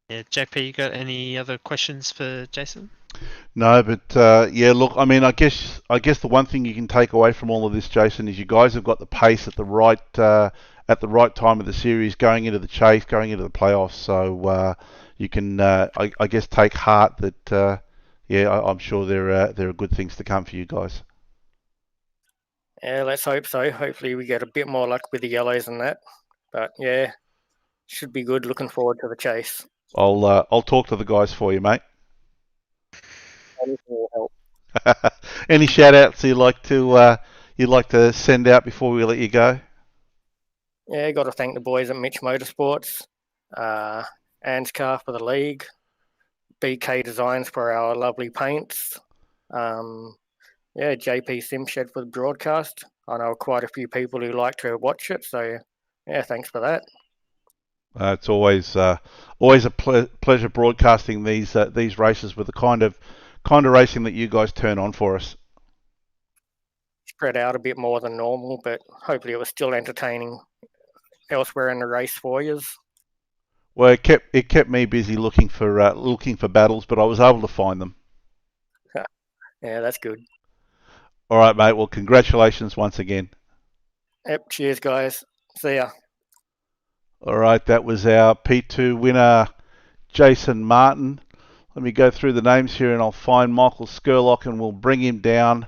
Yeah, JP, you got any other questions for Jason? No, but yeah, look, I mean, I guess the one thing you can take away from all of this, Jason, is you guys have got the pace at the right time of the series, going into the chase, going into the playoffs. So you can, I guess, take heart that yeah, I'm sure there are good things to come for you guys. Yeah, let's hope so. Hopefully we get a bit more luck with the yellows and that. But yeah, should be good. Looking forward to the chase. I'll talk to the guys for you, mate. Anything will help. Any shout outs you'd like to send out before we let you go? Yeah, got to thank the boys at Mitch Motorsports, ANZCAR for the league, BK Designs for our lovely paints, yeah, JP Simshed for the broadcast. I know quite a few people who like to watch it, so yeah, thanks for that. It's always a pleasure broadcasting these races with the kind of racing that you guys turn on for us. Spread out a bit more than normal, but hopefully it was still entertaining elsewhere in the race for you. Well, it kept me busy looking for battles, but I was able to find them. Yeah, that's good. All right, mate. Well, congratulations once again. Yep, cheers, guys. See ya. All right, that was our P2 winner, Jason Martin. Let me go through the names here and I'll find Michael Skurlock and we'll bring him down.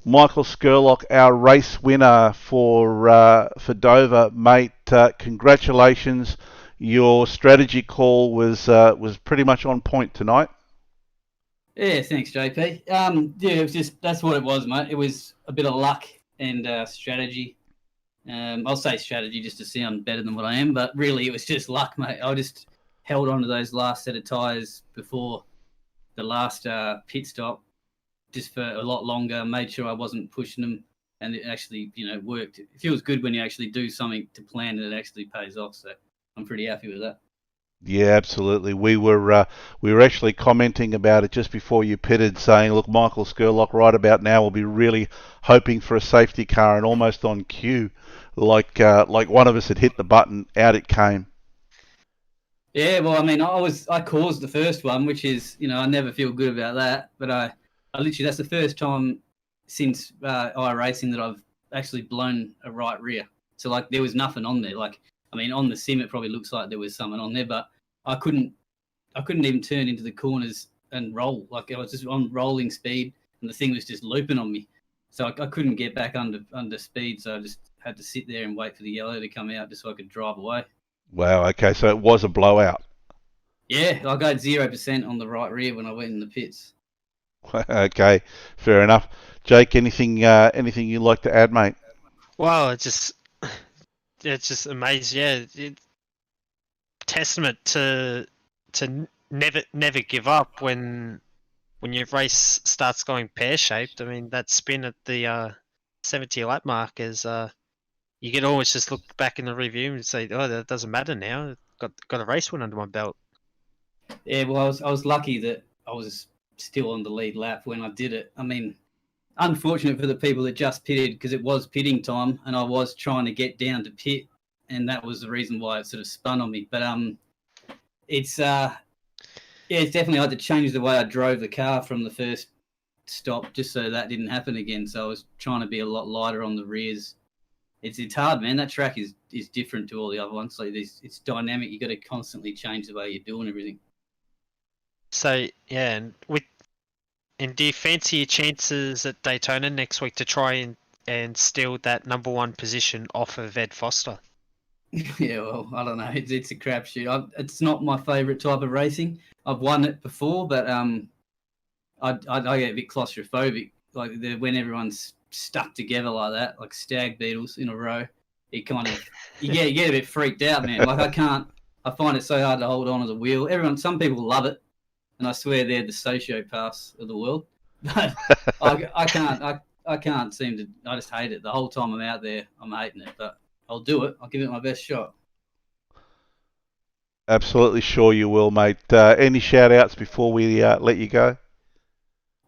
Michael Skurlock, our race winner for Dover, mate. Congratulations. Your strategy call was pretty much on point tonight. Yeah, thanks, JP. Yeah, it was that's what it was, mate. It was a bit of luck and strategy. I'll say strategy just to sound better than what I am, but really it was just luck, mate. held on to those last set of tyres before the last pit stop just for a lot longer, made sure I wasn't pushing them, and it actually, worked. It feels good when you actually do something to plan and it actually pays off, so I'm pretty happy with that. Yeah, absolutely. We were actually commenting about it just before you pitted, saying, "Look, Michael Skurlock right about now will be really hoping for a safety car," and almost on cue, like one of us had hit the button, out it came. Yeah, well, I mean, I caused the first one, which is, I never feel good about that, but I literally, that's the first time since iRacing that I've actually blown a right rear. So like there was nothing on there. Like, I mean, on the sim it probably looks like there was something on there, but I couldn't even turn into the corners and roll. Like I was just on rolling speed, and the thing was just looping on me. So I couldn't get back under speed. So I just had to sit there and wait for the yellow to come out just so I could drive away. Wow. Okay, so it was a blowout. Yeah, I got 0% on the right rear when I went in the pits. Okay, fair enough. Jake, anything you'd like to add, mate? Well, it's just amazing. Yeah, testament to never give up when your race starts going pear shaped. I mean, that spin at the 70 lap mark is you can always just look back in the review and say, oh, that doesn't matter now. Got a race win under my belt. Yeah, well, I was lucky that I was still on the lead lap when I did it. I mean, unfortunate for the people that just pitted because it was pitting time and I was trying to get down to pit, and that was the reason why it sort of spun on me. But it's definitely I had to change the way I drove the car from the first stop just so that didn't happen again. So I was trying to be a lot lighter on the rears. It's hard, man. That track is different to all the other ones. Like it's dynamic. You got to constantly change the way you're doing everything. So yeah, and do you fancy your chances at Daytona next week to try and steal that number one position off of Ed Foster? Yeah, well, I don't know. It's a crapshoot. It's not my favourite type of racing. I've won it before, but I get a bit claustrophobic. Like when everyone's stuck together like that, like stag beetles in a row, you get a bit freaked out, man. Like I find it so hard to hold on to the wheel. Some people love it, and I swear they're the sociopaths of the world. But I can't seem to. I just hate it. The whole time I'm out there, I'm hating it. But I'll do it. I'll give it my best shot. Absolutely sure you will, mate. Any shout-outs before we let you go?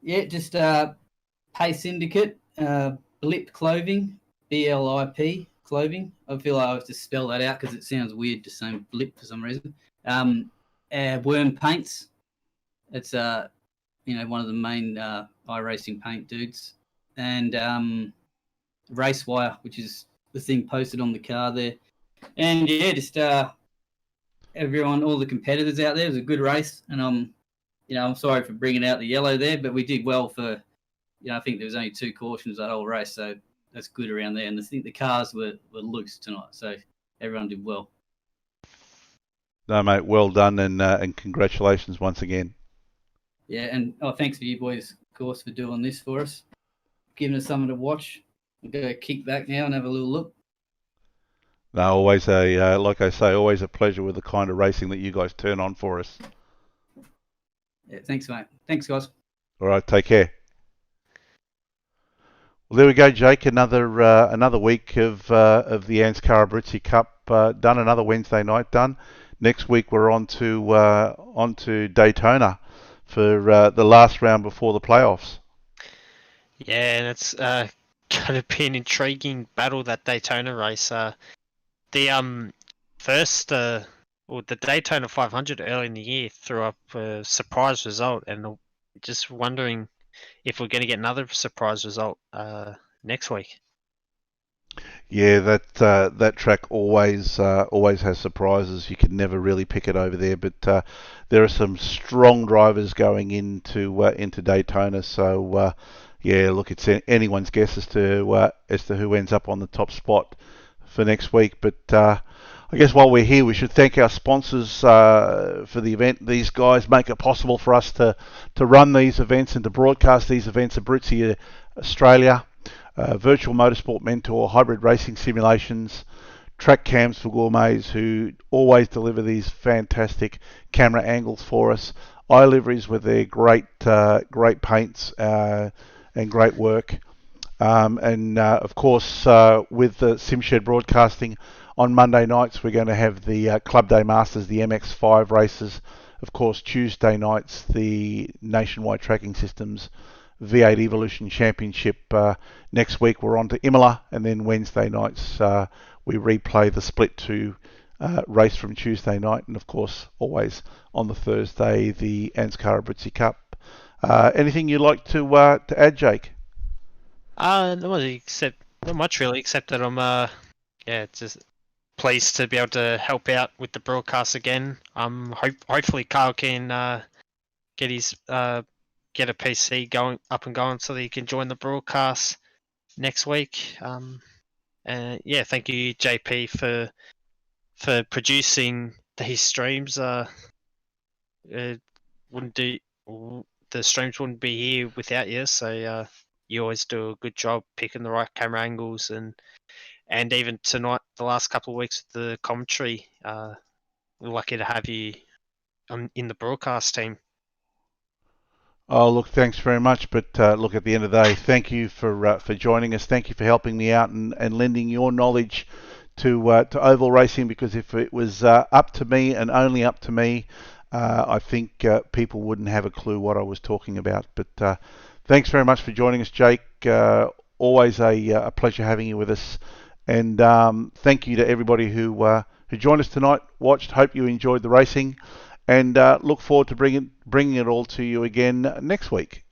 Yeah, just Pay Syndicate, Blip Clothing, BLIP Clothing. I feel like I have to spell that out because it sounds weird to say Blip for some reason. Worm Paints. It's one of the main iRacing paint dudes, and Racewire, which is the thing posted on the car there. And yeah, just everyone, all the competitors out there. It was a good race, and I'm sorry for bringing out the yellow there, but we did well for, I think there was only 2 cautions that whole race, so that's good around there. And I think the cars were loose tonight, so everyone did well. No, mate, well done, and congratulations once again. Yeah, and thanks for you boys, of course, for doing this for us, giving us something to watch. We'll go kick back now and have a little look. No, always like I say, always a pleasure with the kind of racing that you guys turn on for us. Yeah, thanks, mate. Thanks, guys. All right, take care. Well, there we go, Jake. Another week of the ANZCAR Abruzzi Cup done. Another Wednesday night done. Next week we're on to Daytona for the last round before the playoffs. Yeah, and it's going to be an intriguing battle, that Daytona race. The Daytona 500 early in the year threw up a surprise result, and just wondering if we're going to get another surprise result next week. Yeah, that track always has surprises. You can never really pick it over there, but there are some strong drivers going into Daytona. So yeah, look, it's anyone's guess as to who ends up on the top spot for next week. But I guess while we're here, we should thank our sponsors for the event. These guys make it possible for us to run these events and to broadcast these events. Abruzzi Australia, Virtual Motorsport Mentor, Hybrid Racing Simulations, Track Cams for Gourmets, who always deliver these fantastic camera angles for us. iLiveries with their great paints and great work. And of course, with the Simshed Broadcasting on Monday nights, we're going to have the Club Day Masters, the MX5 races. Of course, Tuesday nights, the Nationwide Tracking Systems V8 Evolution Championship. Next week, we're on to Imola, and then Wednesday nights, we replay the Split 2 race from Tuesday night, and of course, always on the Thursday, the ANZCAR Abruzzi Cup. Anything you'd like to add, Jake? Not much really, except that I'm just pleased to be able to help out with the broadcast again. Hopefully Carl can get a PC going up and going so that he can join the broadcast next week. And yeah, thank you JP for producing these streams. The streams wouldn't be here without you. So you always do a good job picking the right camera angles, and even tonight, the last couple of weeks with the commentary, we're lucky to have you in the broadcast team. Oh, look, thanks very much. But look, at the end of the day, thank you for joining us. Thank you for helping me out and lending your knowledge to oval racing, because if it was up to me and only up to me, I think people wouldn't have a clue what I was talking about. But thanks very much for joining us, Jake. Always a pleasure having you with us. And thank you to everybody who joined us tonight, watched. Hope you enjoyed the racing, and look forward to bringing it all to you again next week.